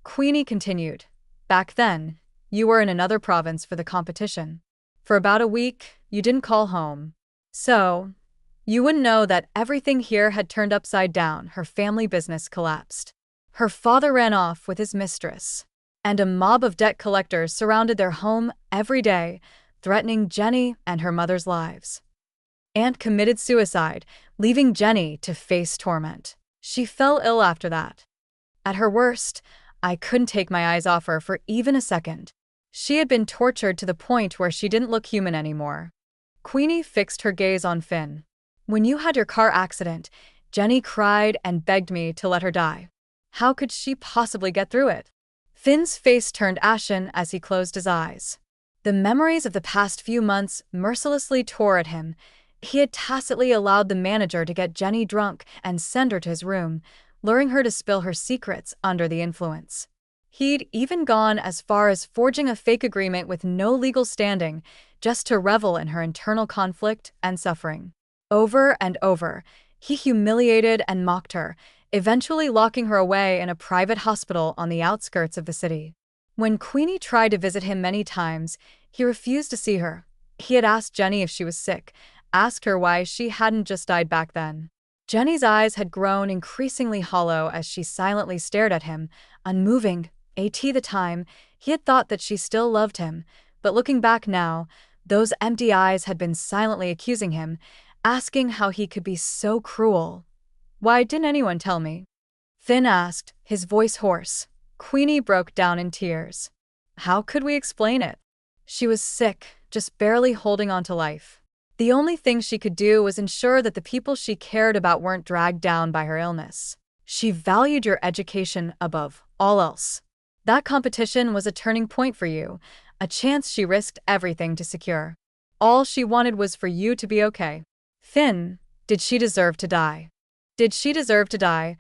Queenie continued. Back then, you were in another province for the competition. For about a week, you didn't call home. So, you wouldn't know that everything here had turned upside down. Her family business collapsed. Her father ran off with his mistress, and a mob of debt collectors surrounded their home every day, threatening Jenny and her mother's lives. Aunt committed suicide, leaving Jenny to face torment. She fell ill after that. At her worst, I couldn't take my eyes off her for even a second. She had been tortured to the point where she didn't look human anymore. Queenie fixed her gaze on Finn. When you had your car accident, Jenny cried and begged me to let her die. How could she possibly get through it? Finn's face turned ashen as he closed his eyes. The memories of the past few months mercilessly tore at him. He had tacitly allowed the manager to get Jenny drunk and send her to his room, luring her to spill her secrets under the influence. He'd even gone as far as forging a fake agreement with no legal standing, just to revel in her internal conflict and suffering. Over and over, he humiliated and mocked her, eventually locking her away in a private hospital on the outskirts of the city. When Queenie tried to visit him many times, he refused to see her. He had asked Jenny if she was sick, asked her why she hadn't just died back then. Jenny's eyes had grown increasingly hollow as she silently stared at him, unmoving. At the time, he had thought that she still loved him, but looking back now, those empty eyes had been silently accusing him, asking how he could be so cruel. "Why didn't anyone tell me?" Finn asked, his voice hoarse. Queenie broke down in tears. How could we explain it? She was sick, just barely holding on to life. The only thing she could do was ensure that the people she cared about weren't dragged down by her illness. She valued your education above all else. That competition was a turning point for you, a chance she risked everything to secure. All she wanted was for you to be okay. Finn, did she deserve to die? Did she deserve to die?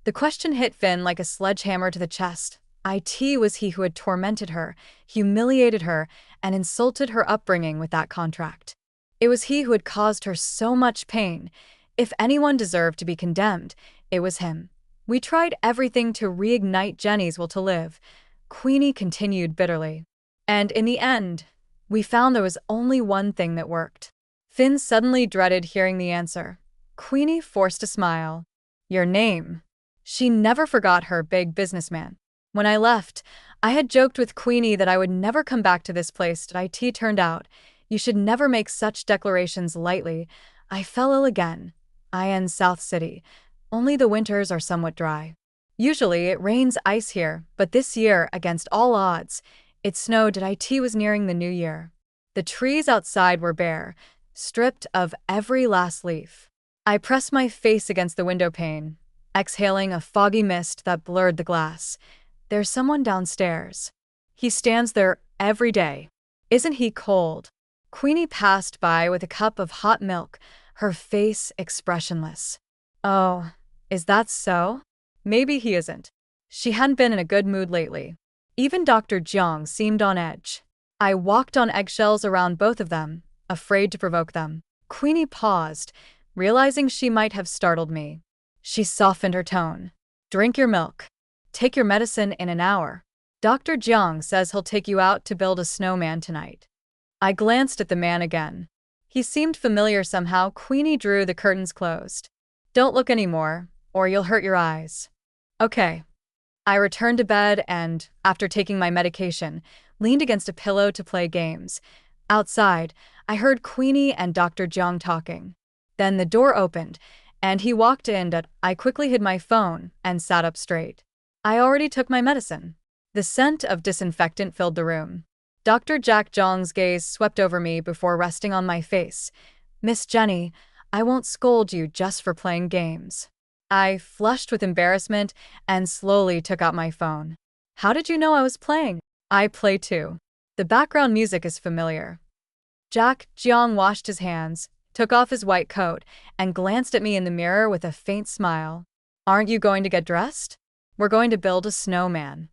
The question hit Finn like a sledgehammer to the chest. It was he who had tormented her, humiliated her, and insulted her upbringing with that contract. It was he who had caused her so much pain. If anyone deserved to be condemned, it was him. We tried everything to reignite Jenny's will to live, Queenie continued bitterly. And in the end, we found there was only one thing that worked. Finn suddenly dreaded hearing the answer. Queenie forced a smile. Your name. She never forgot her big businessman. When I left, I had joked with Queenie that I would never come back to this place. It turned out, you should never make such declarations lightly. I fell ill again. In South City. Only the winters are somewhat dry. Usually it rains ice here, but this year, against all odds, it snowed. It was nearing the new year. The trees outside were bare, stripped of every last leaf. I pressed my face against the window pane, exhaling a foggy mist that blurred the glass. There's someone downstairs. He stands there every day. Isn't he cold? Queenie passed by with a cup of hot milk, her face expressionless. Oh, is that so? Maybe he isn't. She hadn't been in a good mood lately. Even Dr. Jiang seemed on edge. I walked on eggshells around both of them, afraid to provoke them. Queenie paused, realizing she might have startled me. She softened her tone. Drink your milk. Take your medicine in an hour. Dr. Jiang says he'll take you out to build a snowman tonight. I glanced at the man again. He seemed familiar somehow. Queenie drew the curtains closed. Don't look anymore, or you'll hurt your eyes. Okay. I returned to bed and, after taking my medication, leaned against a pillow to play games. Outside, I heard Queenie and Dr. Jiang talking. Then the door opened, and he walked in. I quickly hid my phone and sat up straight. I already took my medicine. The scent of disinfectant filled the room. Dr. Jack Jiang's gaze swept over me before resting on my face. Miss Jenny, I won't scold you just for playing games. I flushed with embarrassment and slowly took out my phone. How did you know I was playing? I play too. The background music is familiar. Jack Jiang washed his hands, took off his white coat, and glanced at me in the mirror with a faint smile. Aren't you going to get dressed? We're going to build a snowman.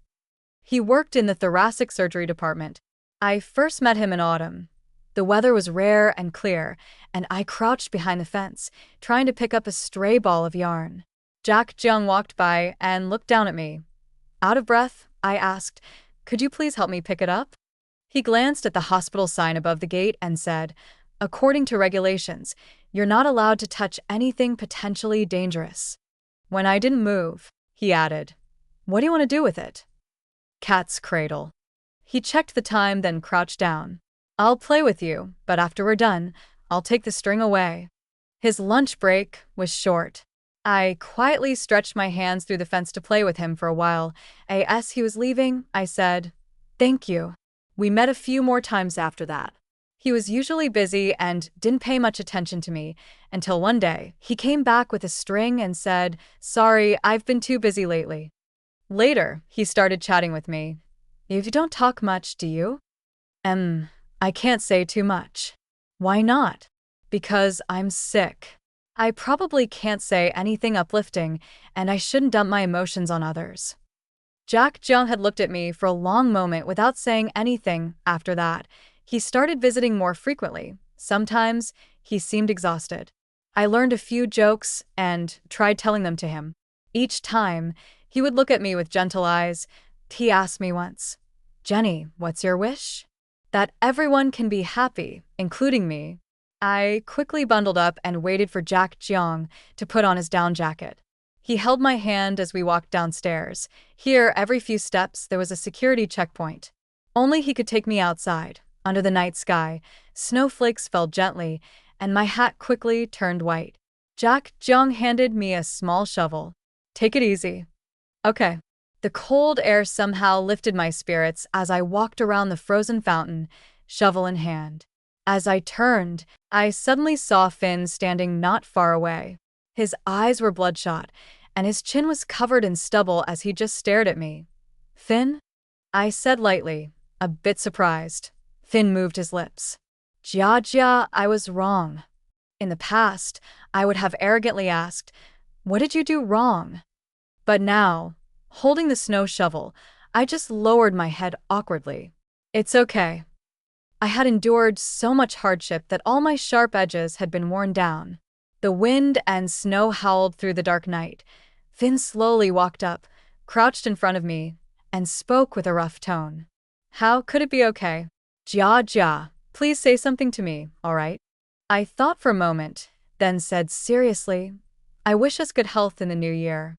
He worked in the thoracic surgery department. I first met him in autumn. The weather was rare and clear, and I crouched behind the fence, trying to pick up a stray ball of yarn. Jack Jiang walked by and looked down at me. Out of breath, I asked, could you please help me pick it up? He glanced at the hospital sign above the gate and said, according to regulations, you're not allowed to touch anything potentially dangerous. When I didn't move, he added, what do you want to do with it? Cat's cradle. He checked the time, then crouched down. I'll play with you, but after we're done, I'll take the string away. His lunch break was short. I quietly stretched my hands through the fence to play with him for a while. As he was leaving, I said, thank you. We met a few more times after that. He was usually busy and didn't pay much attention to me, until one day, he came back with a string and said, sorry, I've been too busy lately. Later, he started chatting with me. You don't talk much, do you? I can't say too much. Why not? Because I'm sick. I probably can't say anything uplifting, and I shouldn't dump my emotions on others. Jack Jiang had looked at me for a long moment without saying anything. After that, he started visiting more frequently. Sometimes, he seemed exhausted. I learned a few jokes and tried telling them to him. Each time, he would look at me with gentle eyes. He asked me once, Jenny, what's your wish? That everyone can be happy, including me. I quickly bundled up and waited for Jack Jiang to put on his down jacket. He held my hand as we walked downstairs. Here, every few steps, there was a security checkpoint. Only he could take me outside. Under the night sky, snowflakes fell gently, and my hat quickly turned white. Jack Jiang handed me a small shovel. Take it easy. Okay. The cold air somehow lifted my spirits as I walked around the frozen fountain, shovel in hand. As I turned, I suddenly saw Finn standing not far away. His eyes were bloodshot, and his chin was covered in stubble as he just stared at me. Finn? I said lightly, a bit surprised. Finn moved his lips. Jia, I was wrong. In the past, I would have arrogantly asked, what did you do wrong? But now, holding the snow shovel, I just lowered my head awkwardly. It's okay. I had endured so much hardship that all my sharp edges had been worn down. The wind and snow howled through the dark night. Finn slowly walked up, crouched in front of me, and spoke with a rough tone. How could it be okay? Jia, please say something to me, all right? I thought for a moment, then said seriously, I wish us good health in the new year.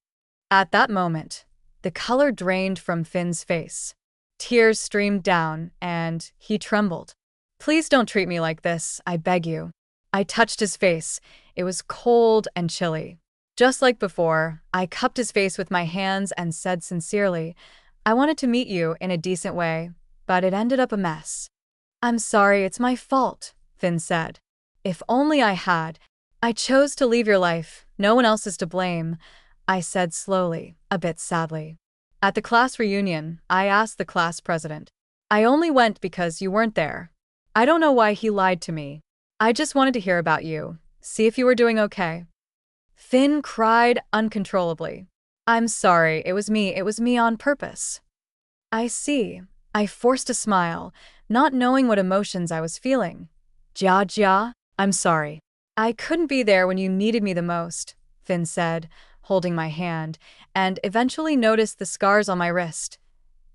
At that moment, the color drained from Finn's face. Tears streamed down, and he trembled. Please don't treat me like this, I beg you. I touched his face. It was cold and chilly. Just like before, I cupped his face with my hands and said sincerely, I wanted to meet you in a decent way, but it ended up a mess. I'm sorry, it's my fault, Finn said. If only I had. I chose to leave your life. No one else is to blame, I said slowly, a bit sadly. At the class reunion, I asked the class president. I only went because you weren't there. I don't know why he lied to me. I just wanted to hear about you, see if you were doing okay. Finn cried uncontrollably. I'm sorry, it was me on purpose. I see. I forced a smile, not knowing what emotions I was feeling. Jia, I'm sorry. I couldn't be there when you needed me the most, Finn said, holding my hand, and eventually noticed the scars on my wrist.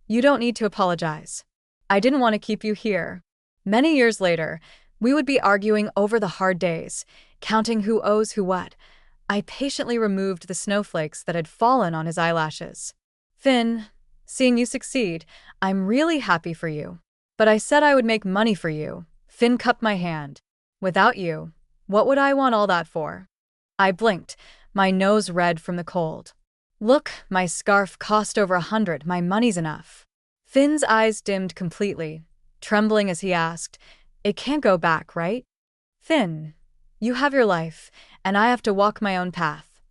You don't need to apologize. I didn't want to keep you here. Many years later, we would be arguing over the hard days, counting who owes who what. I patiently removed the snowflakes that had fallen on his eyelashes. Finn, seeing you succeed, I'm really happy for you. But I said I would make money for you. Finn cupped my hand. Without you, what would I want all that for? I blinked, my nose red from the cold. Look, my scarf cost over 100, my money's enough. Finn's eyes dimmed completely, trembling as he asked, It can't go back, right? Finn, you have your life, and I have to walk my own path.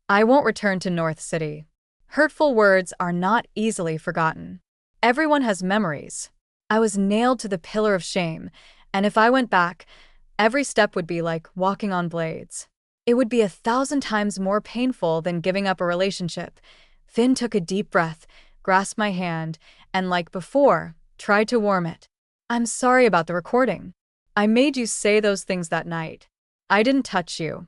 I won't return to North City. Hurtful words are not easily forgotten. Everyone has memories. I was nailed to the pillar of shame, and if I went back, every step would be like walking on blades. It would be 1,000 times more painful than giving up a relationship. Finn took a deep breath, grasped my hand, and like before, tried to warm it. I'm sorry about the recording. I made you say those things that night. I didn't touch you.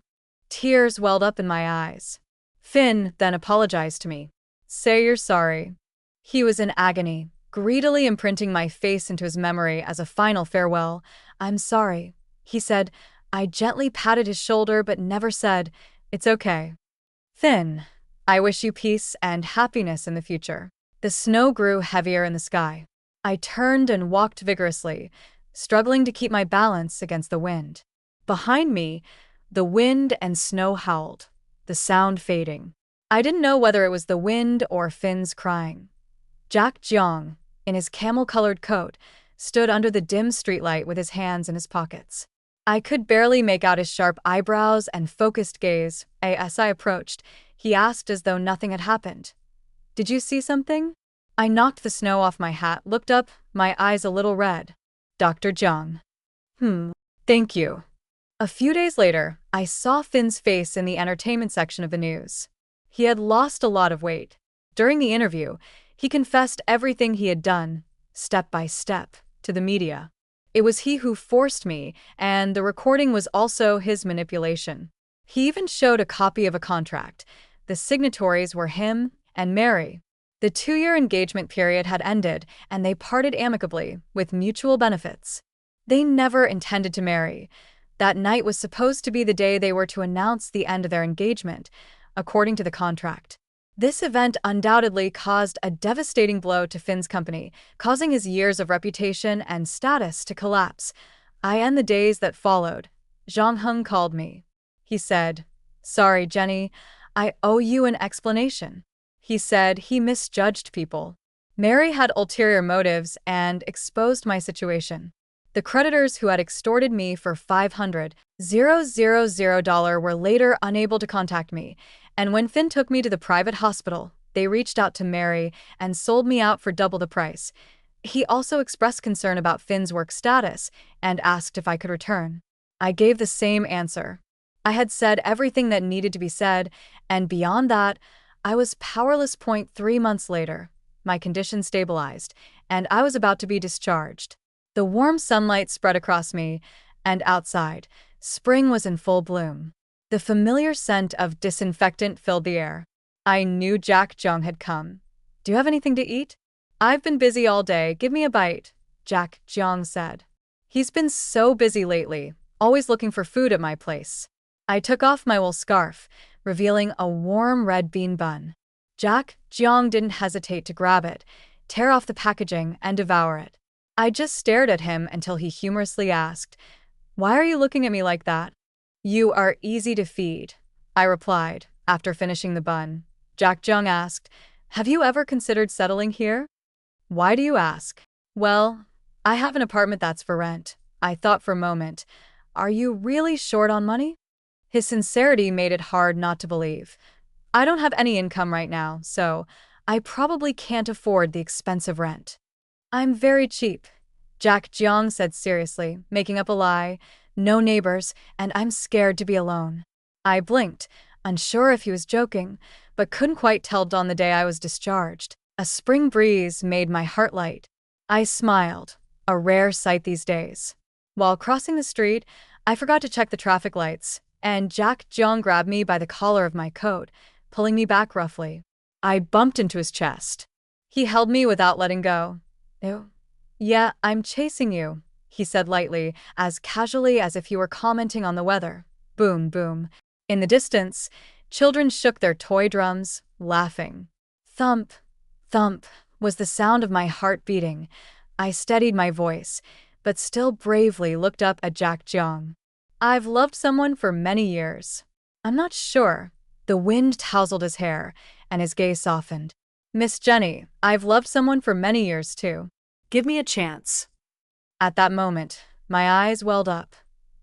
Tears welled up in my eyes. Finn then apologized to me. Say you're sorry. He was in agony, greedily imprinting my face into his memory as a final farewell. I'm sorry, he said. I gently patted his shoulder but never said, It's okay. Finn, I wish you peace and happiness in the future. The snow grew heavier in the sky. I turned and walked vigorously, struggling to keep my balance against the wind. Behind me, the wind and snow howled, the sound fading. I didn't know whether it was the wind or Finn's crying. Jack Jiang, in his camel-colored coat, stood under the dim streetlight with his hands in his pockets. I could barely make out his sharp eyebrows and focused gaze. As I approached, he asked as though nothing had happened. Did you see something? I knocked the snow off my hat, looked up, my eyes a little red. Dr. Jung. Thank you. A few days later, I saw Finn's face in the entertainment section of the news. He had lost a lot of weight. During the interview, he confessed everything he had done, step by step, to the media. It was he who forced me, and the recording was also his manipulation. He even showed a copy of a contract. The signatories were him and Mary. The 2-year engagement period had ended, and they parted amicably, with mutual benefits. They never intended to marry. That night was supposed to be the day they were to announce the end of their engagement, according to the contract. This event undoubtedly caused a devastating blow to Finn's company, causing his years of reputation and status to collapse. In the days that followed, Zhang Heng called me. He said, "Sorry, Jenny, I owe you an explanation." He said he misjudged people. Mary had ulterior motives and exposed my situation. The creditors who had extorted me for $500,000 were later unable to contact me, and when Finn took me to the private hospital, they reached out to Mary and sold me out for double the price. He also expressed concern about Finn's work status and asked if I could return. I gave the same answer. I had said everything that needed to be said, and beyond that, I was powerless. 3 months later, my condition stabilized, and I was about to be discharged. The warm sunlight spread across me, and outside, spring was in full bloom. The familiar scent of disinfectant filled the air. I knew Jack Jung had come. "Do you have anything to eat?" "I've been busy all day, give me a bite," Jack Jung said. He's been so busy lately, always looking for food at my place. I took off my wool scarf, revealing a warm red bean bun. Jack Jung didn't hesitate to grab it, tear off the packaging, and devour it. I just stared at him until he humorously asked, "Why are you looking at me like that?" "You are easy to feed," I replied, after finishing the bun. Jack Jung asked, "Have you ever considered settling here?" "Why do you ask?" "Well, I have an apartment that's for rent." I thought for a moment. "Are you really short on money?" His sincerity made it hard not to believe. "I don't have any income right now, so I probably can't afford the expensive rent." "I'm very cheap," Jack Jung said seriously, making up a lie. "No neighbors, and I'm scared to be alone." I blinked, unsure if he was joking, but couldn't quite tell. On the day I was discharged, a spring breeze made my heart light. I smiled, a rare sight these days. While crossing the street, I forgot to check the traffic lights, and Jack Jung grabbed me by the collar of my coat, pulling me back roughly. I bumped into his chest. He held me without letting go. "Ew. Yeah, I'm chasing you," he said lightly, as casually as if he were commenting on the weather. Boom, boom. In the distance, children shook their toy drums, laughing. Thump, thump was the sound of my heart beating. I steadied my voice, but still bravely looked up at Jack Jung. "I've loved someone for many years." "I'm not sure." The wind tousled his hair, and his gaze softened. "Miss Jenny, I've loved someone for many years too." Give me a chance. At that moment, my eyes welled up.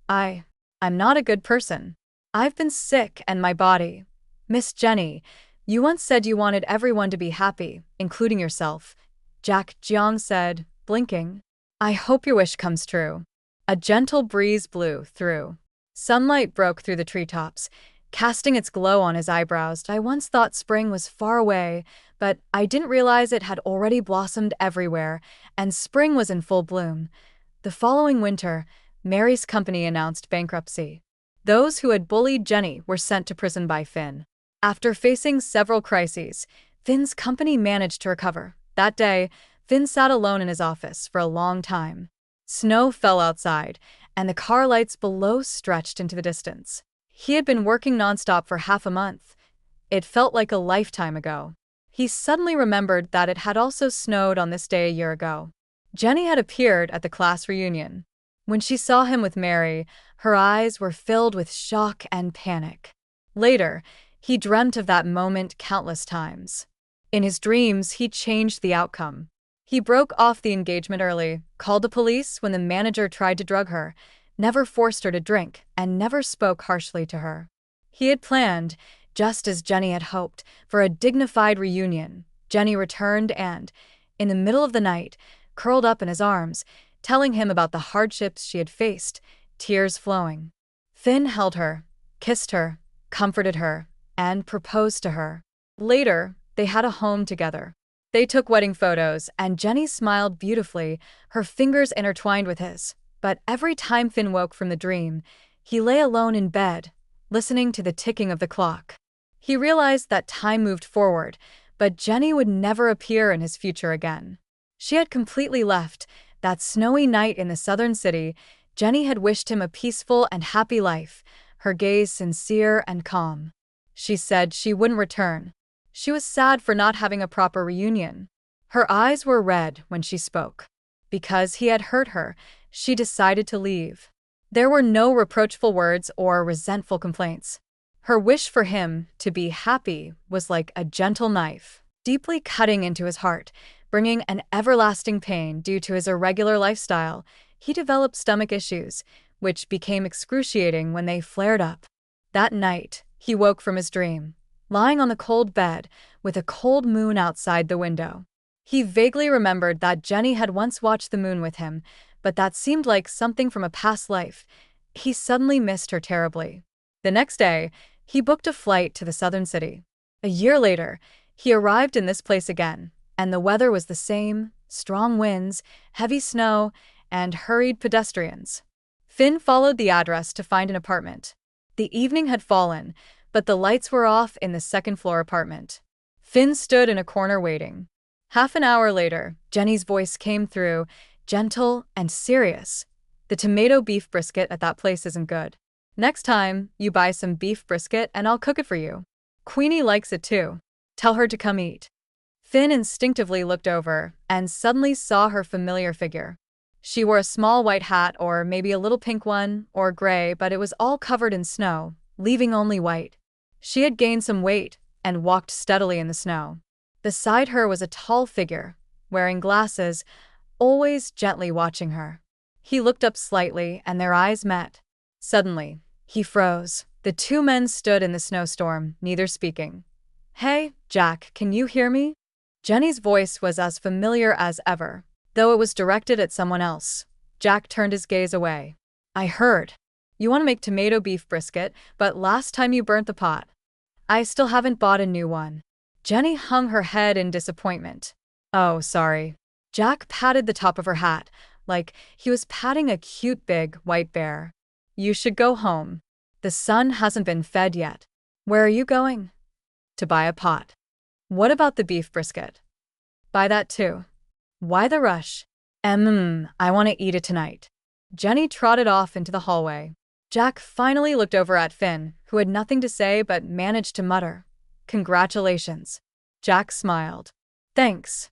I'm not a good person. I've been sick and my body. Miss Jenny, you once said you wanted everyone to be happy, including yourself. Jack Jung said, blinking. "I hope your wish comes true." A gentle breeze blew through. Sunlight broke through the treetops, casting its glow on his eyebrows. I once thought spring was far away, but I didn't realize it had already blossomed everywhere, and spring was in full bloom. The following winter, Mary's company announced bankruptcy. Those who had bullied Jenny were sent to prison by Finn. After facing several crises, Finn's company managed to recover. That day, Finn sat alone in his office for a long time. Snow fell outside, and the car lights below stretched into the distance. He had been working nonstop for half a month. It felt like a lifetime ago. He suddenly remembered that it had also snowed on this day a year ago. Jenny had appeared at the class reunion. When she saw him with Mary, her eyes were filled with shock and panic. Later, he dreamt of that moment countless times. In his dreams, he changed the outcome. He broke off the engagement early, called the police when the manager tried to drug her, never forced her to drink, and never spoke harshly to her. He had planned, just as Jenny had hoped, for a dignified reunion, Jenny returned and, in the middle of the night, curled up in his arms, telling him about the hardships she had faced, tears flowing. Finn held her, kissed her, comforted her, and proposed to her. Later, they had a home together. They took wedding photos, and Jenny smiled beautifully, her fingers intertwined with his. But every time Finn woke from the dream, he lay alone in bed, listening to the ticking of the clock. He realized that time moved forward, but Jenny would never appear in his future again. She had completely left. That snowy night in the southern city, Jenny had wished him a peaceful and happy life, her gaze sincere and calm. She said she wouldn't return. She was sad for not having a proper reunion. Her eyes were red when she spoke. Because he had hurt her, she decided to leave. There were no reproachful words or resentful complaints. Her wish for him to be happy was like a gentle knife, deeply cutting into his heart, bringing an everlasting pain due to his irregular lifestyle. He developed stomach issues, which became excruciating when they flared up. That night, he woke from his dream, lying on the cold bed, with a cold moon outside the window. He vaguely remembered that Jenny had once watched the moon with him, but that seemed like something from a past life. He suddenly missed her terribly. The next day, he booked a flight to the southern city. A year later, he arrived in this place again, and the weather was the same: strong winds, heavy snow, and hurried pedestrians. Finn followed the address to find an apartment. The evening had fallen, but the lights were off in the second-floor apartment. Finn stood in a corner waiting. Half an hour later, Jenny's voice came through, gentle and serious. "The tomato beef brisket at that place isn't good. Next time, you buy some beef brisket and I'll cook it for you. Queenie likes it too. Tell her to come eat." Finn instinctively looked over and suddenly saw her familiar figure. She wore a small white hat, or maybe a little pink one, or gray, but it was all covered in snow, leaving only white. She had gained some weight and walked steadily in the snow. Beside her was a tall figure, wearing glasses, always gently watching her. He looked up slightly and their eyes met. Suddenly, he froze. The two men stood in the snowstorm, neither speaking. "Hey, Jack, can you hear me?" Jenny's voice was as familiar as ever, though it was directed at someone else. Jack turned his gaze away. "I heard. You want to make tomato beef brisket, but last time you burnt the pot. I still haven't bought a new one." Jenny hung her head in disappointment. "Oh, sorry." Jack patted the top of her hat, like he was patting a cute big white bear. "You should go home. The son hasn't been fed yet." "Where are you going?" "To buy a pot." "What about the beef brisket?" "Buy that too." "Why the rush?" I want to eat it tonight." Jenny trotted off into the hallway. Jack finally looked over at Finn, who had nothing to say but managed to mutter, "Congratulations." Jack smiled. "Thanks."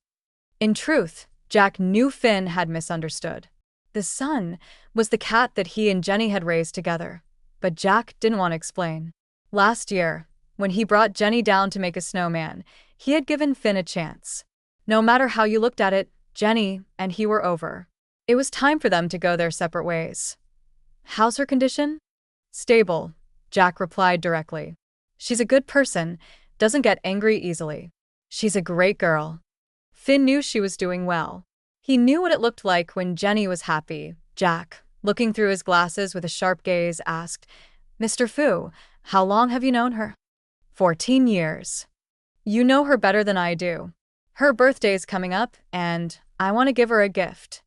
In truth, Jack knew Finn had misunderstood. The son was the cat that he and Jenny had raised together, but Jack didn't want to explain. Last year, when he brought Jenny down to make a snowman, he had given Finn a chance. No matter how you looked at it, Jenny and he were over. It was time for them to go their separate ways. "How's her condition?" "Stable," Jack replied directly. "She's a good person, doesn't get angry easily. She's a great girl." Finn knew she was doing well. He knew what it looked like when Jenny was happy. Jack, looking through his glasses with a sharp gaze, asked, "Mr. Fu, how long have you known her?" 14 years. "You know her better than I do. Her birthday's coming up, and I want to give her a gift.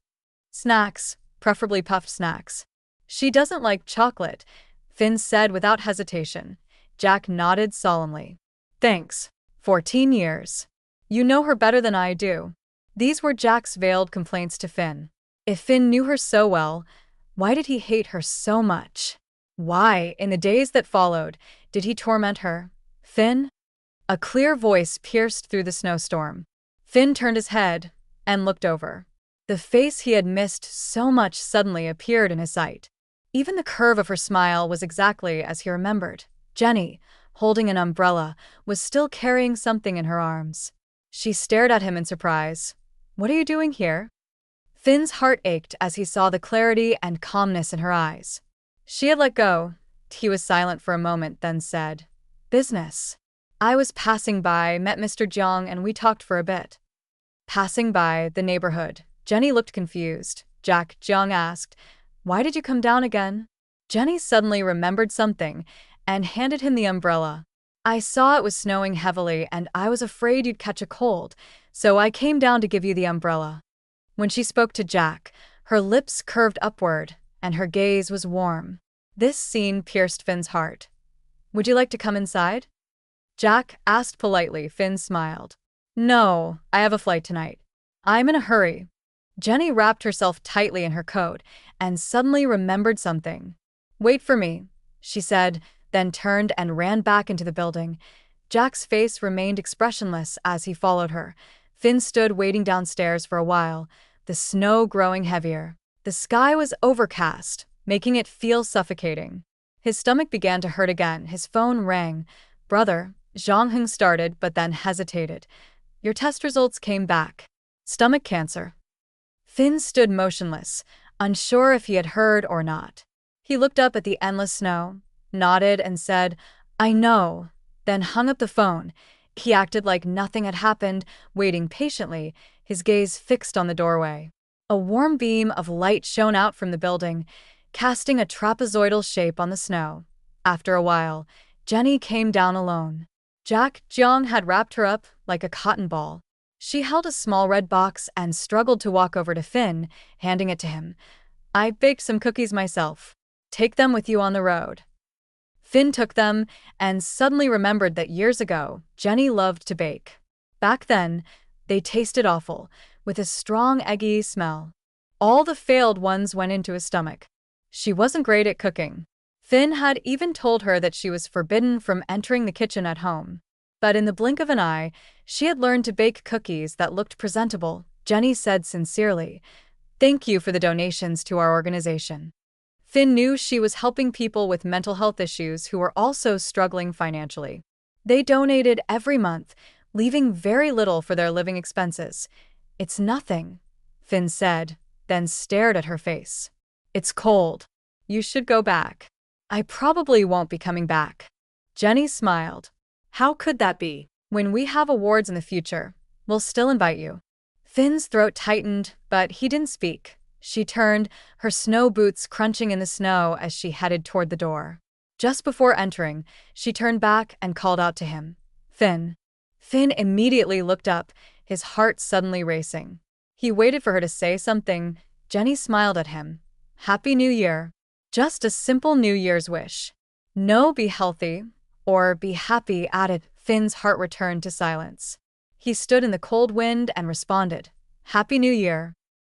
Snacks, preferably puffed snacks." "She doesn't like chocolate," Finn said without hesitation. Jack nodded solemnly. "Thanks. 14 years. You know her better than I do." These were Jack's veiled complaints to Finn. If Finn knew her so well, why did he hate her so much? Why, in the days that followed, did he torment her? "Finn?" A clear voice pierced through the snowstorm. Finn turned his head and looked over. The face he had missed so much suddenly appeared in his sight. Even the curve of her smile was exactly as he remembered. Jenny, holding an umbrella, was still carrying something in her arms. She stared at him in surprise. "What are you doing here?" Finn's heart ached as he saw the clarity and calmness in her eyes. She had let go. He was silent for a moment, then said, "Business." I was passing by, met Mr. Jiang, and we talked for a bit. Passing by the neighborhood, Jenny looked confused. Jack, Jiang asked, "Why did you come down again?" Jenny suddenly remembered something and handed him the umbrella. "I saw it was snowing heavily and I was afraid you'd catch a cold, so I came down to give you the umbrella." When she spoke to Jack, her lips curved upward and her gaze was warm. This scene pierced Finn's heart. "Would you like to come inside?" Jack asked politely. Finn smiled. "No, I have a flight tonight. I'm in a hurry." Jenny wrapped herself tightly in her coat and suddenly remembered something. "Wait for me," she said, then turned and ran back into the building. Jack's face remained expressionless as he followed her. Finn stood waiting downstairs for a while, the snow growing heavier. The sky was overcast, making it feel suffocating. His stomach began to hurt again. His phone rang. "Brother," Zhang Heng started but then hesitated. "Your test results came back. Stomach cancer." Finn stood motionless, unsure if he had heard or not. He looked up at the endless snow, nodded and said, "I know," then hung up the phone. He acted like nothing had happened, waiting patiently, his gaze fixed on the doorway. A warm beam of light shone out from the building, casting a trapezoidal shape on the snow. After a while, Jenny came down alone. Jack, Jiang had wrapped her up like a cotton ball. She held a small red box and struggled to walk over to Finn, handing it to him. "I baked some cookies myself. Take them with you on the road." Finn took them and suddenly remembered that years ago, Jenny loved to bake. Back then, they tasted awful, with a strong eggy smell. All the failed ones went into his stomach. She wasn't great at cooking. Finn had even told her that she was forbidden from entering the kitchen at home. But in the blink of an eye, she had learned to bake cookies that looked presentable. Jenny said sincerely, "Thank you for the donations to our organization." Finn knew she was helping people with mental health issues who were also struggling financially. They donated every month, leaving very little for their living expenses. "It's nothing," Finn said, then stared at her face. "It's cold. You should go back." "I probably won't be coming back." Jenny smiled. "How could that be? When we have awards in the future, we'll still invite you." Finn's throat tightened, but he didn't speak. She turned, her snow boots crunching in the snow as she headed toward the door. Just before entering, she turned back and called out to him, "Finn." Finn immediately looked up, his heart suddenly racing. He waited for her to say something. Jenny smiled at him. "Happy New Year." Just a simple New Year's wish. No "be healthy" or "be happy" added. Finn's heart returned to silence. He stood in the cold wind and responded, "Happy New Year."